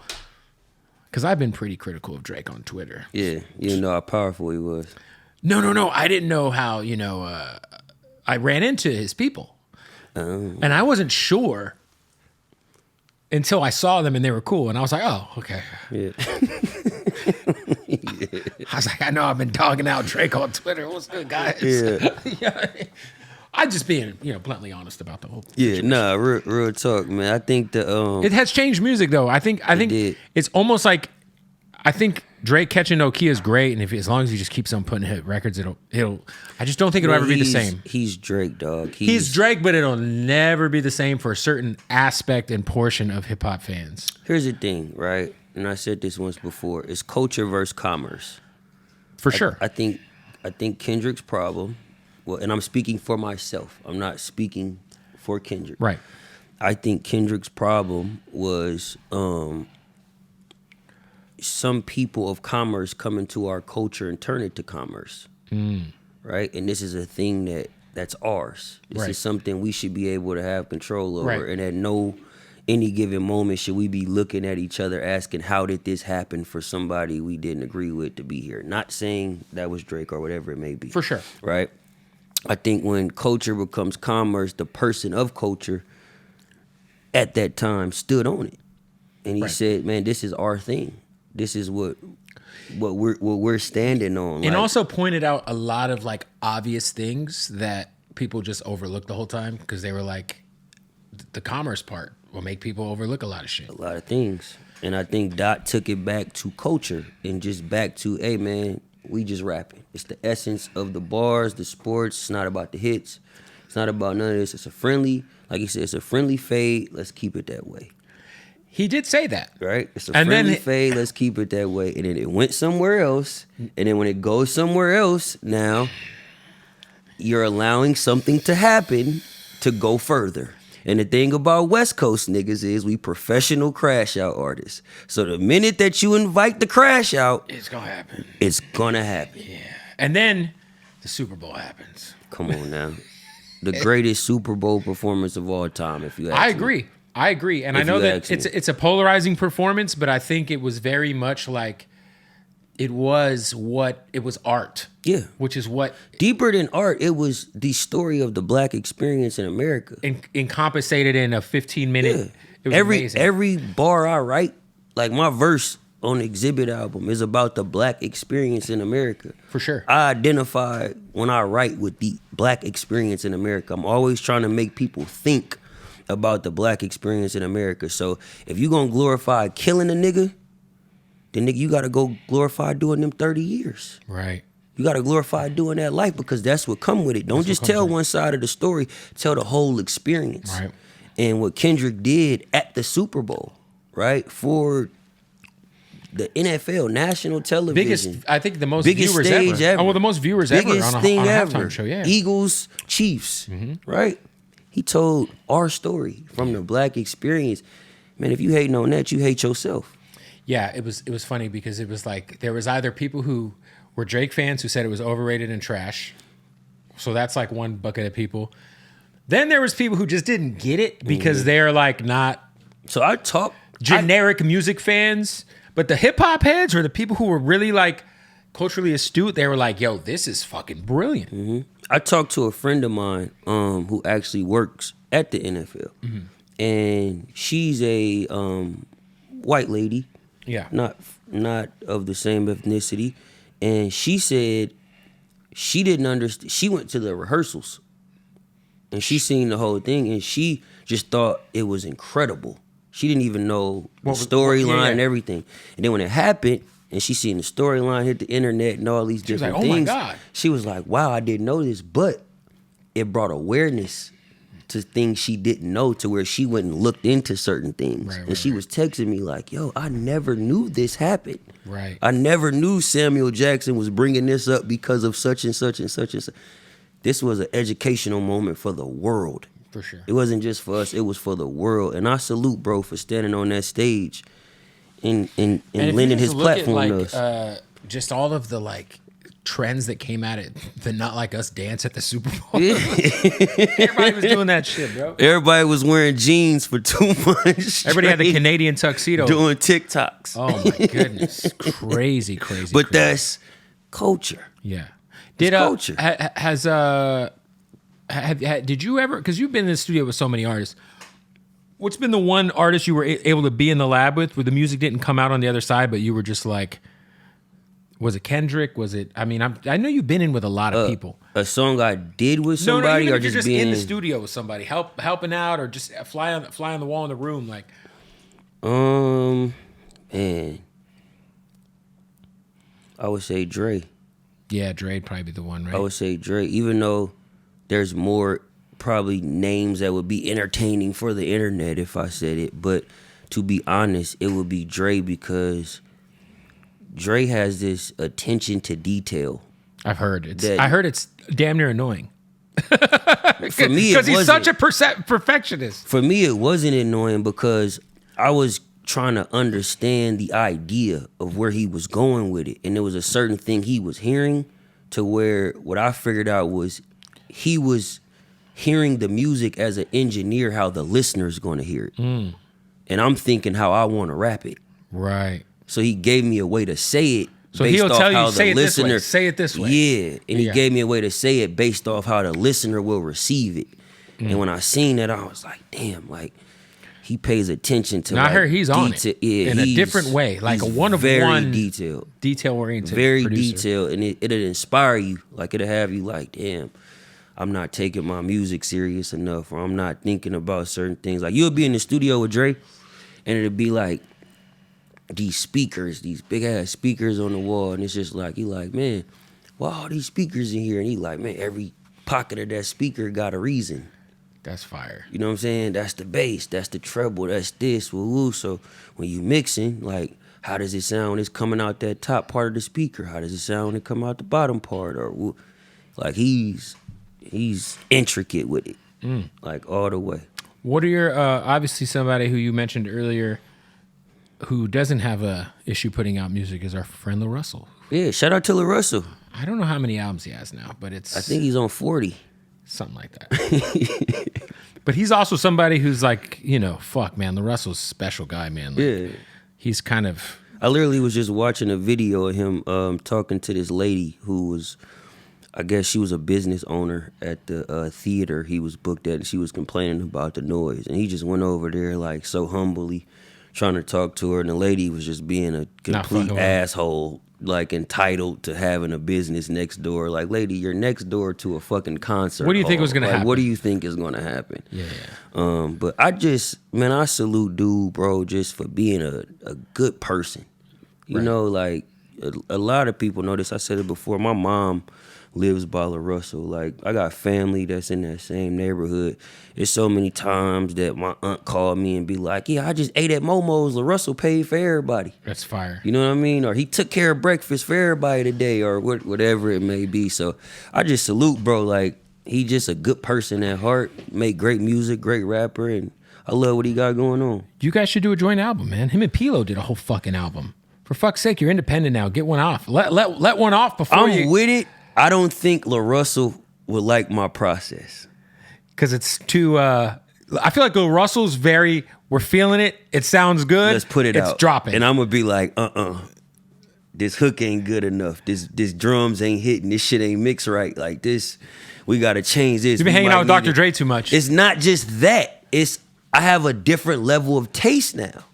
because I've been pretty critical of Drake on Twitter. Yeah, you didn't know how powerful he was. No. I didn't know how, I ran into his people. And I wasn't sure until I saw them and they were cool. And I was like, oh, okay. Yeah. I was like, I know I've been dogging out Drake on Twitter. What's good, guys? Yeah. I'm just being, bluntly honest about the whole Yeah, situation. nah, real talk, man. I think It has changed music, though. I think did. it's almost like, I think Drake catching Nokia is great, and as long as he just keeps on putting hit records, it'll. I just don't think it'll ever be the same. He's Drake, dog. He's Drake, but it'll never be the same for a certain aspect and portion of hip hop fans. Here's the thing, right? And I said this once before: it's culture versus commerce. For sure. I think Kendrick's problem. Well, and I'm speaking for myself. I'm not speaking for Kendrick. Right. I think Kendrick's problem was some people of commerce come into our culture and turn it to commerce. Right? And this is a thing that's ours. This Right. is something we should be able to have control over. Right. And at any given moment should we be looking at each other asking, how did this happen for somebody we didn't agree with to be here? Not saying that was Drake or whatever it may be. For sure. Right? I think when culture becomes commerce, the person of culture at that time stood on it. And he Right. said, man, this is our thing. This is what we're standing on. And Like, also pointed out a lot of like obvious things that people just overlooked the whole time because they were like, the commerce part will make people overlook a lot of shit. a lot of things. And I think Dot took it back to culture and just back to, hey man, we just rapping. It's the essence of the bars, the sports. It's not about the hits. It's not about none of this. It's a friendly, like he said, it's a friendly fade. Let's keep it that way. He did say that. Right? It's a And then- friendly fade. Let's keep it that way. And then it went somewhere else. And then when it goes somewhere else, now you're allowing something to happen to go further. And the thing about West Coast niggas is we professional crash out artists. So the minute that you invite the crash out, It's gonna happen. it's gonna happen. Yeah. And then the Super Bowl happens. Come on now. The greatest Super Bowl performance of all time, if you ask I me. agree. I agree. And I If know you that ask me. it's a polarizing performance, but I think it was very much like it was art. Yeah. Which is what Deeper than art, it was the story of the black experience in America. encompassated in a 15-minute. Yeah. It was amazing. Every bar I write, like my verse on the Exhibit album is about the black experience in America. For sure. I identify when I write with the black experience in America. I'm always trying to make people think about the black experience in America. So if you gonna glorify killing a nigga, then nigga, you gotta go glorify doing them 30 years. Right. You gotta glorify doing that life because that's what come with it. Don't just tell one side of the story, tell the whole experience. Right. And what Kendrick did at the Super Bowl, right? For the NFL, national television. Biggest, I think the most biggest viewers stage ever. Oh, well, the most viewers ever Biggest on a thing halftime ever. show. Yeah. Eagles, Chiefs, right? He told our story from the black experience. Man, if you hating on that, you hate yourself. Yeah, it was funny because it was like there was either people who were Drake fans who said it was overrated and trash. So that's like one bucket of people. Then there was people who just didn't get it because they're like not So I talk generic music fans, but the hip hop heads or the people who were really like culturally astute, they were like, "Yo, this is fucking brilliant." I talked to a friend of mine who actually works at the NFL, and she's a white lady, Yeah. not of the same ethnicity, and she said she didn't understand. She went to the rehearsals, and she seen the whole thing, and she just thought it was incredible. She didn't even know the storyline and everything, and then when it happened. And she seen the storyline hit the internet and all these She was different like, "Oh my things. God." She was like, wow, I didn't know this. But it brought awareness to things she didn't know to where she went and looked into certain things. Right, and she was texting me like, yo, I never knew this happened. Right. I never knew Samuel Jackson was bringing this up because of such and such and such and such. This was an educational moment for the world. For sure. It wasn't just for us. It was for the world. And I salute bro for standing on that stage and if you lending just his look at, platform like, to us. Just all of the like trends that came at it, the Not Like Us dance at the Super Bowl. Everybody was doing that shit, bro. Everybody was wearing jeans for 2 months. Everybody had the straight, Canadian tuxedo. doing TikToks. Oh my goodness, crazy. But crazy. that's culture. Yeah. Did culture. did you ever? Because you've been in the studio with so many artists. What's been the one artist you were able to be in the lab with, where the music didn't come out on the other side, but you were just like, was it Kendrick? Was it? I mean, I know you've been in with a lot of people. A song I did with No, somebody, even or if you're just being in the studio with somebody, helping out, or just fly on the wall in the room, like. Man, I would say Dre. Yeah, Dre'd probably be the one, right? I would say Dre, even though there's more probably names that would be entertaining for the internet if I said it, but to be honest, it would be Dre because Dre has this attention to detail. I've heard that- I heard it's damn near annoying. For me, it Because he's wasn't. such a perfectionist. For me, it wasn't annoying because I was trying to understand the idea of where he was going with it. And there was a certain thing he was hearing to where what I figured out was he was hearing the music as an engineer, how the listener's going to hear it. And I'm thinking how I want to rap it. Right. So he gave me a way to say it. So based he'll off tell you, how the say it this way, listener- say it this way. Yeah. And he Yeah. gave me a way to say it based off how the listener will receive it. And when I seen that, I was like, damn, like, he pays attention to. Now, I like, heard he's on it Yeah, in a different way, like he's a one of very one detailed, detail-oriented very producer. detailed, and it'll inspire you. Like it'll have you like, damn, I'm not taking my music serious enough, or I'm not thinking about certain things. Like you'll be in the studio with Dre, and it'll be like these speakers, these big ass speakers on the wall, and it's just like you like, man, why all these speakers in here? And he like, man, every pocket of that speaker got a reason. That's fire. You know what I'm saying? That's the bass, that's the treble, that's this, woo woo. So when you mixing, like, how does it sound when it's coming out that top part of the speaker? How does it sound when it come out the bottom part? Or like he's intricate with it, like all the way. What are your obviously somebody who you mentioned earlier who doesn't have a issue putting out music is our friend Lil Russell. Yeah, shout out to Lil Russell. I don't know how many albums he has now, but it's I think he's on 40. something like that. But he's also somebody who's like, you know, fuck, man, Lil Russell's a special guy, man. Like, Yeah. he's kind of. I literally was just watching a video of him talking to this lady who was, I guess she was a business owner at the theater he was booked at, and she was complaining about the noise. And he just went over there like so humbly trying to talk to her, and the lady was just being a complete asshole, like entitled to having a business next door. Like, lady, you're next door to a fucking concert. What do you think was gonna happen? What do you think is gonna happen? Yeah. But I salute dude, bro, just for being a good person. You know, like a lot of people know this. I said it before. My mom lives by La Russell. Like, I got family that's in that same neighborhood. It's so many times that my aunt called me and be like, yeah, I just ate at Momo's. La Russell paid for everybody. That's fire. You know what I mean? Or he took care of breakfast for everybody today, or whatever it may be. So I just salute, bro. Like, he just a good person at heart, make great music, great rapper, and I love what he got going on. You guys should do a joint album, man. Him and Pilo did a whole fucking album. For fuck's sake, you're independent now. Get one off. Let one off before I'm with it. I don't think Lil Russell would like my process. Because it's too, I feel like Lil Russell's we're feeling it. It sounds good. Let's put it out. It's dropping. And I'm going to be like, this hook ain't good enough. This drums ain't hitting. This shit ain't mixed right. Like this, we got to change this. You've been hanging out with Dr. Dre too much. It's not just that. I have a different level of taste now.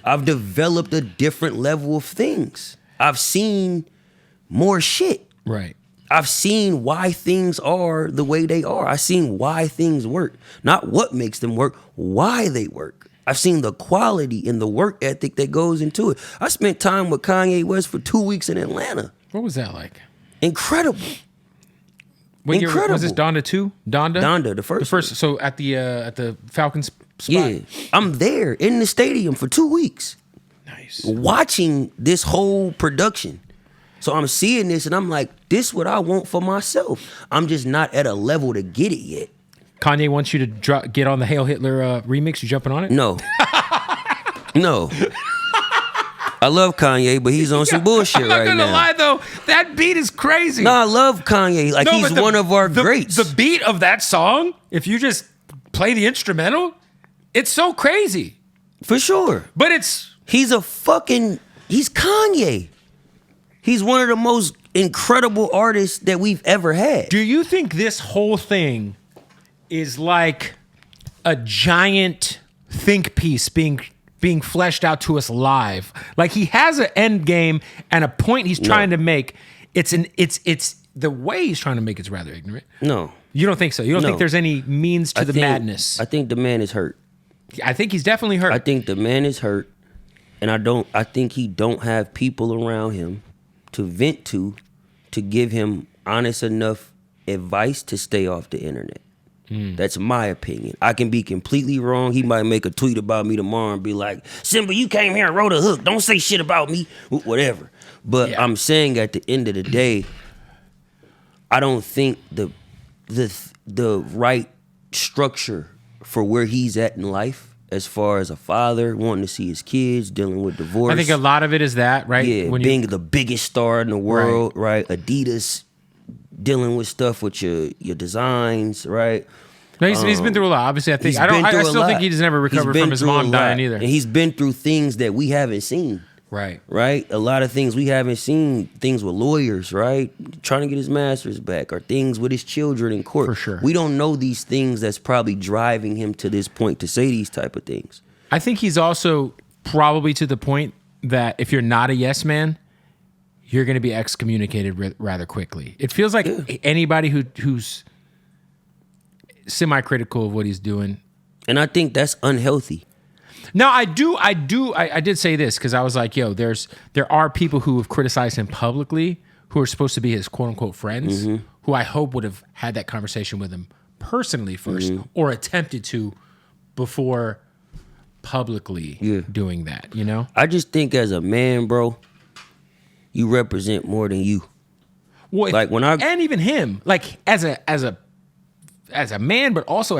I've developed a different level of things. I've seen more shit. Right. I've seen why things are the way they are. I've seen why things work. Not what makes them work, why they work. I've seen the quality and the work ethic that goes into it. I spent time with Kanye West for 2 weeks in Atlanta. What was that like? Incredible. What Incredible. year was this? Donda 2? Donda, the first. The first. So at the Falcons spot. Yeah. I'm there in the stadium for 2 weeks. Nice. Watching this whole production. So I'm seeing this and I'm like, this is what I want for myself. I'm just not at a level to get it yet. Kanye wants you to get on the Hail Hitler remix. You jumping on it? No. No. I love Kanye, but he's on some bullshit right now. I'm not gonna lie though, that beat is crazy. No, I love Kanye. Like, he's one of our greats. The beat of that song, if you just play the instrumental, it's so crazy. For sure. But he's Kanye. He's one of the most incredible artists that we've ever had. Do you think this whole thing is like a giant think piece being fleshed out to us live? Like, he has an end game and a point he's trying to make. It's the way he's trying to make it's rather ignorant. No. You don't think so? You don't No. think there's any means to the madness? I think the man is hurt. I think he's definitely hurt. I think the man is hurt, and I think he don't have people around him to vent to give him honest enough advice to stay off the internet. That's my opinion. I can be completely wrong. He might make a tweet about me tomorrow and be like, Symba, you came here and wrote a hook. Don't say shit about me. Whatever. But Yeah. I'm saying at the end of the day, I don't think the right structure for where he's at in life, as far as a father wanting to see his kids, dealing with divorce. I think a lot of it is that, right? Yeah, being the biggest star in the world, right? Adidas, dealing with stuff with your designs, right? No, he's been through a lot. Obviously, I still think he's never recovered from his mom dying either. And he's been through things that we haven't seen. Right. Right? A lot of things we haven't seen, things with lawyers, right? Trying to get his master's back, or things with his children in court. For sure. We don't know these things that's probably driving him to this point to say these type of things. I think he's also probably to the point that if you're not a yes man, you're going to be excommunicated rather quickly. It feels like anybody who's semi-critical of what he's doing. And I think that's unhealthy. No, I did say this because I was like, yo, there are people who have criticized him publicly who are supposed to be his quote unquote friends, who I hope would have had that conversation with him personally first, or attempted to before publicly doing that, you know? I just think as a man, bro, you represent more than you. Well, Like, when I- and even him, like as a man, but also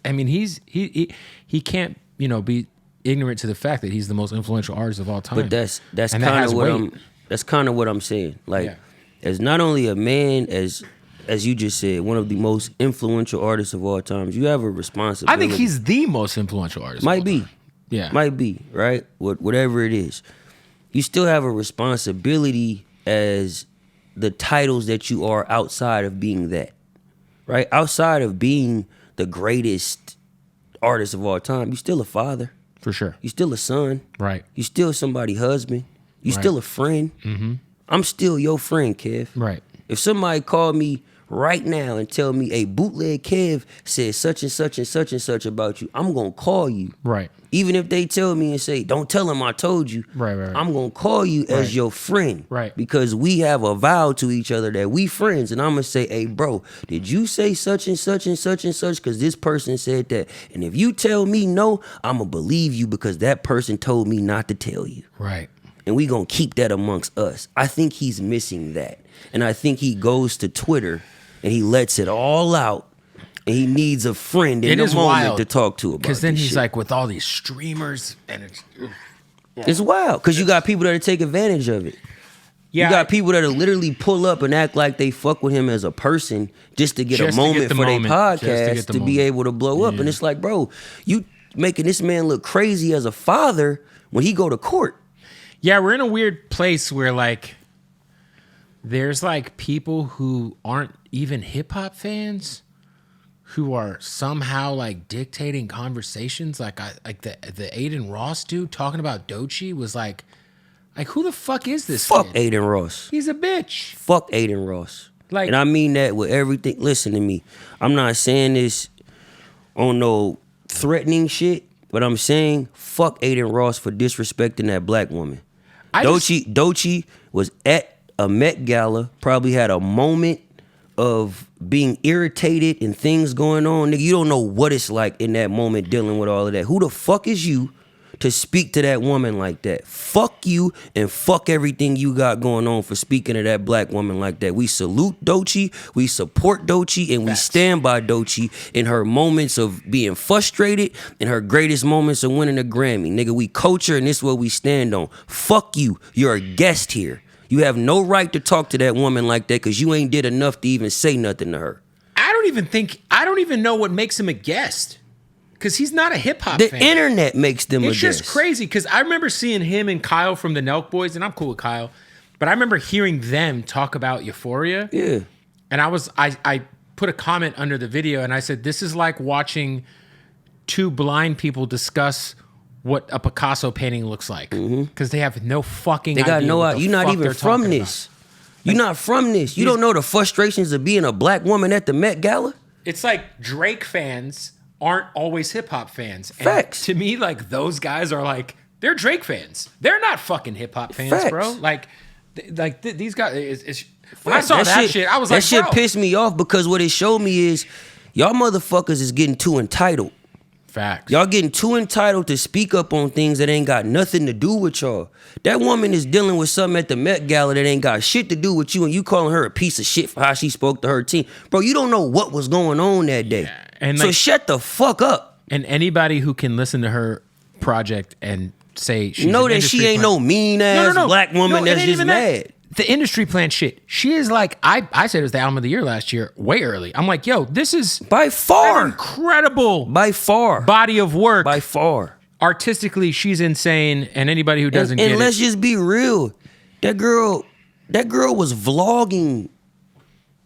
I mean, he can't, you know, be ignorant to the fact that he's the most influential artist of all time. But that's And that kind has of what weight. that's kind of what I'm saying. Like, Yeah. as not only a man, as you just said, one of the most influential artists of all times, you have a responsibility. I think he's the most influential artist. of might all be, time. Yeah. might be, right? Whatever it is, you still have a responsibility as the titles that you are outside of being that, right? Outside of being the greatest artist of all time, you're still a father. For sure. You still a son. Right. You still somebody's husband. You Right. still a friend. Mm-hmm. I'm still your friend, Kev. Right. If somebody called me right now and tell me, "Hey, Bootleg Kev said such and such and such and such about you," I'm gonna call you. Right. Even if they tell me and say, "Don't tell him I told you," Right. I'm gonna call you as Right. your friend, Right. Because we have a vow to each other that we friends, and I'm gonna say, "Hey, bro, did you say such and such and such and such? Because this person said that." And if you tell me no, I'm gonna believe you because that person told me not to tell you, Right. and we gonna keep that amongst us. I think he's missing that, and I think he goes to Twitter and he lets it all out. And he needs a friend in It the is moment wild, to talk to about Because then this he's shit. like with all these streamers, and it's It's wild because you got people that take advantage of it. yeah. You got people that literally pull up and act like they fuck with him as a person just to get Just a to get moment the for their moment. Just to podcast get the to be moment. able to blow up. And it's like, bro, you making this man look crazy as a father when he go to court. Yeah, we're in a weird place where like there's like people who aren't even hip hop fans who are somehow like dictating conversations. Like the Adin Ross dude talking about Doechii was like who the fuck is this Fuck kid? Adin Ross. He's a bitch. Fuck Adin Ross. Like- and I mean that with everything. Listen to me. I'm not saying this on no threatening shit, but I'm saying fuck Adin Ross for disrespecting that black woman. Doechii was at a Met Gala, probably had a moment of being irritated and things going on. Nigga, you don't know what it's like in that moment dealing with all of that. Who the fuck is you to speak to that woman like that? Fuck you and fuck everything you got going on for speaking to that black woman like that. We salute Doechii, we support Doechii, and we stand by Doechii in her moments of being frustrated and her greatest moments of winning a Grammy. Nigga, we coach her and this is what we stand on. Fuck you. You're a guest here. You have no right to talk to that woman like that because you ain't did enough to even say nothing to her. I don't even know what makes him a guest. Because he's not a hip hop The fan. internet makes them a It's guest. just crazy because I remember seeing him and Kyle from the Nelk Boys, and I'm cool with Kyle, but I remember hearing them talk about Euphoria. Yeah. And I put a comment under the video and I said, this is like watching two blind people discuss what a Picasso painting looks like. Because they have no fucking They idea. got no what the idea. You're not fuck even they're from talking this. You're not from this. You don't know the frustrations of being a black woman at the Met Gala? about. It's like Drake fans aren't always hip hop fans. And Facts. to me, like those guys are like, they're Drake fans. They're not fucking hip hop fans, Facts. bro. These guys, when I saw that shit, I was that like, shit bro. pissed me off because what it showed me is y'all motherfuckers is getting too entitled. Facts. Y'all getting too entitled to speak up on things that ain't got nothing to do with y'all. That woman is dealing with something at the Met Gala that ain't got shit to do with you, and you calling her a piece of shit for how she spoke to her team. Bro, you don't know what was going on that day. Yeah, and so like- shut the fuck up. And anybody who can listen to her project and say she's Know an that industry she ain't plant- no mean ass black woman No, it that's ain't just even that. mad. The industry plant shit. She is like, I said it was the album of the year last year, way early. I'm like, yo, this is By an far. incredible By far. body of work. By far. Artistically, she's insane, and anybody who doesn't And get let's it, just be real. That girl was vlogging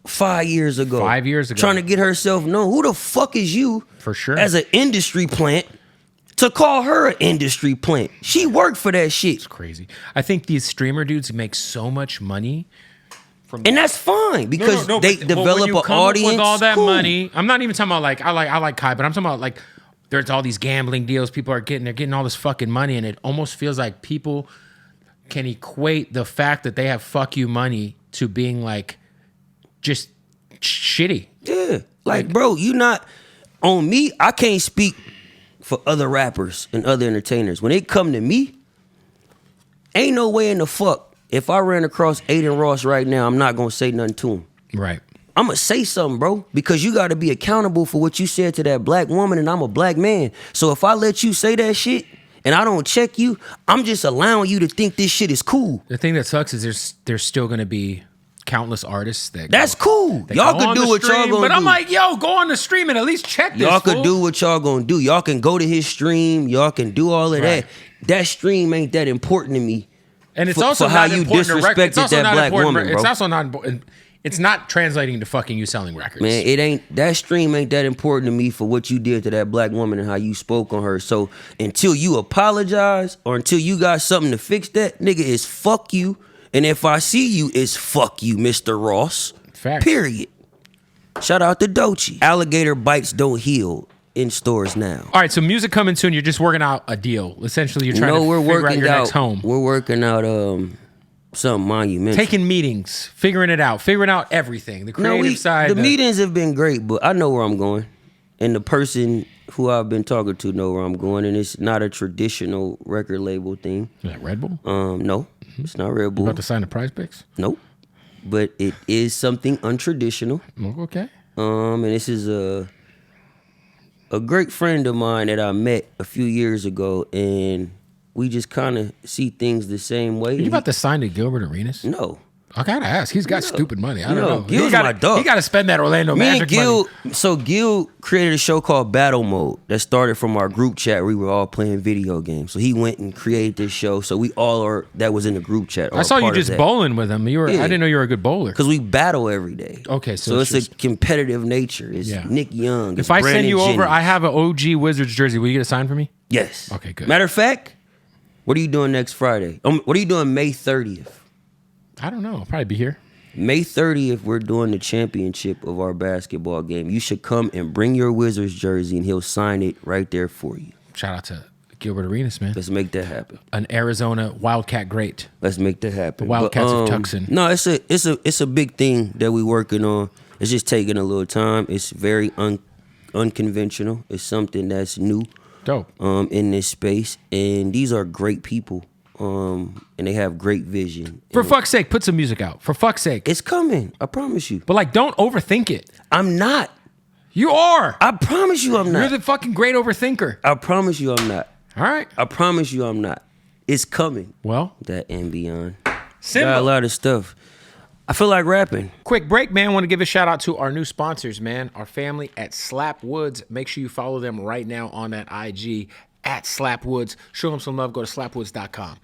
5 years ago. 5 years ago. Trying to get herself known. Who the fuck is you? For sure. As an industry plant to call her an industry plant. She worked for that shit. crazy. I think these streamer dudes make so much money. And that's fine because they but when develop you an come up audience. with all that cool. money. I'm not even talking about like I like Kai, but I'm talking about like there's all these gambling deals people are getting. They're getting all this fucking money, and it almost feels like people can equate the fact that they have fuck you money to being like just shitty. Yeah. Like, bro, you not on me. I can't speak for other rappers and other entertainers. When it come to me, ain't no way in the fuck. If I ran across Adin Ross right now, I'm not gonna say nothing to him. Right. I'm gonna say something, bro, because you got to be accountable for what you said to that black woman, and I'm a black man. So if I let you say that shit and I don't check you, I'm just allowing you to think this shit is cool. The thing that sucks is there's still gonna be countless artists that That's cool. Y'all can do what y'all gonna do. But I'm like, yo, go on the stream and at least check this. Y'all could fool. do what y'all gonna do. Y'all can go to his stream. Y'all can do all of Right. that. That stream ain't that important to me. And it's for- also for how not you important to record. disrespected that black woman, It's bro. also not important. It's not translating to fucking you selling records. Man, it ain't, that stream ain't that important to me for what you did to that black woman and how you spoke on her. So until you apologize or until you got something to fix that, nigga, is fuck you. And if I see you, it's fuck you, Mr. Ross. Facts. Period. Shout out to Doechii. Alligator bites don't heal in stores now. All right, so music coming soon. You're just working out a deal. Essentially, you're trying No, to we're figure out working your out. next home. We're working out something monumental. Taking meetings, figuring it out, figuring out everything. The creative side. The meetings have been great, but I know where I'm going, and the person who I've been talking to know where I'm going, and it's not a traditional record label thing. Is that Red Bull? No, it's not Red You Bull. about to sign the prize picks? Nope, but it is something untraditional. Okay. And this is a great friend of mine that I met a few years ago, and we just kind of see things the same way. Are you about to sign to Gilbert Arenas? No. I gotta ask. He's got stupid money. I don't No, know. Gil's my dog. He got to spend that Orlando Me and Magic Gil, money. so Gil created a show called Battle Mode that started from our group chat. We were all playing video games. So he went and created this show. So we all are, that was in the group chat. I saw you just bowling with him. You were. Yeah. I didn't know you were a good bowler. Because we battle every day. Okay, so it's it's a competitive nature. It's Yeah. Nick Young. It's If I send Brandon you over, Jennings. I have an OG Wizards jersey. Will you get a sign for me? Yes. Okay, good. Matter of fact, what are you doing next Friday? What are you doing May 30th? I don't know. I'll probably be here. May 30th, we're doing the championship of our basketball game. You should come and bring your Wizards jersey, and he'll sign it right there for you. Shout out to Gilbert Arenas, man. Let's make that happen. An Arizona Wildcat great. Let's make that happen. The Wildcats of Tucson. No, it's a big thing that we're working on. It's just taking a little time. It's very unconventional. It's something that's new. Dope. In this space, and these are great people. And they have great vision. For And fuck's sake, put some music out. For fuck's sake. it's coming. I promise you. But like, don't overthink it. I'm not. You are. I promise you I'm not. You're the fucking great overthinker. I promise you I'm not. All right. I promise you I'm not. It's coming. Well, That and beyond. Symba. Got a lot of stuff. I feel like rapping. quick break, man. Want to give a shout out to our new sponsors, man. Our family at Slap Woods. Make sure you follow them right now on that IG at Slap Woods. Show them some love. Go to slapwoods.com.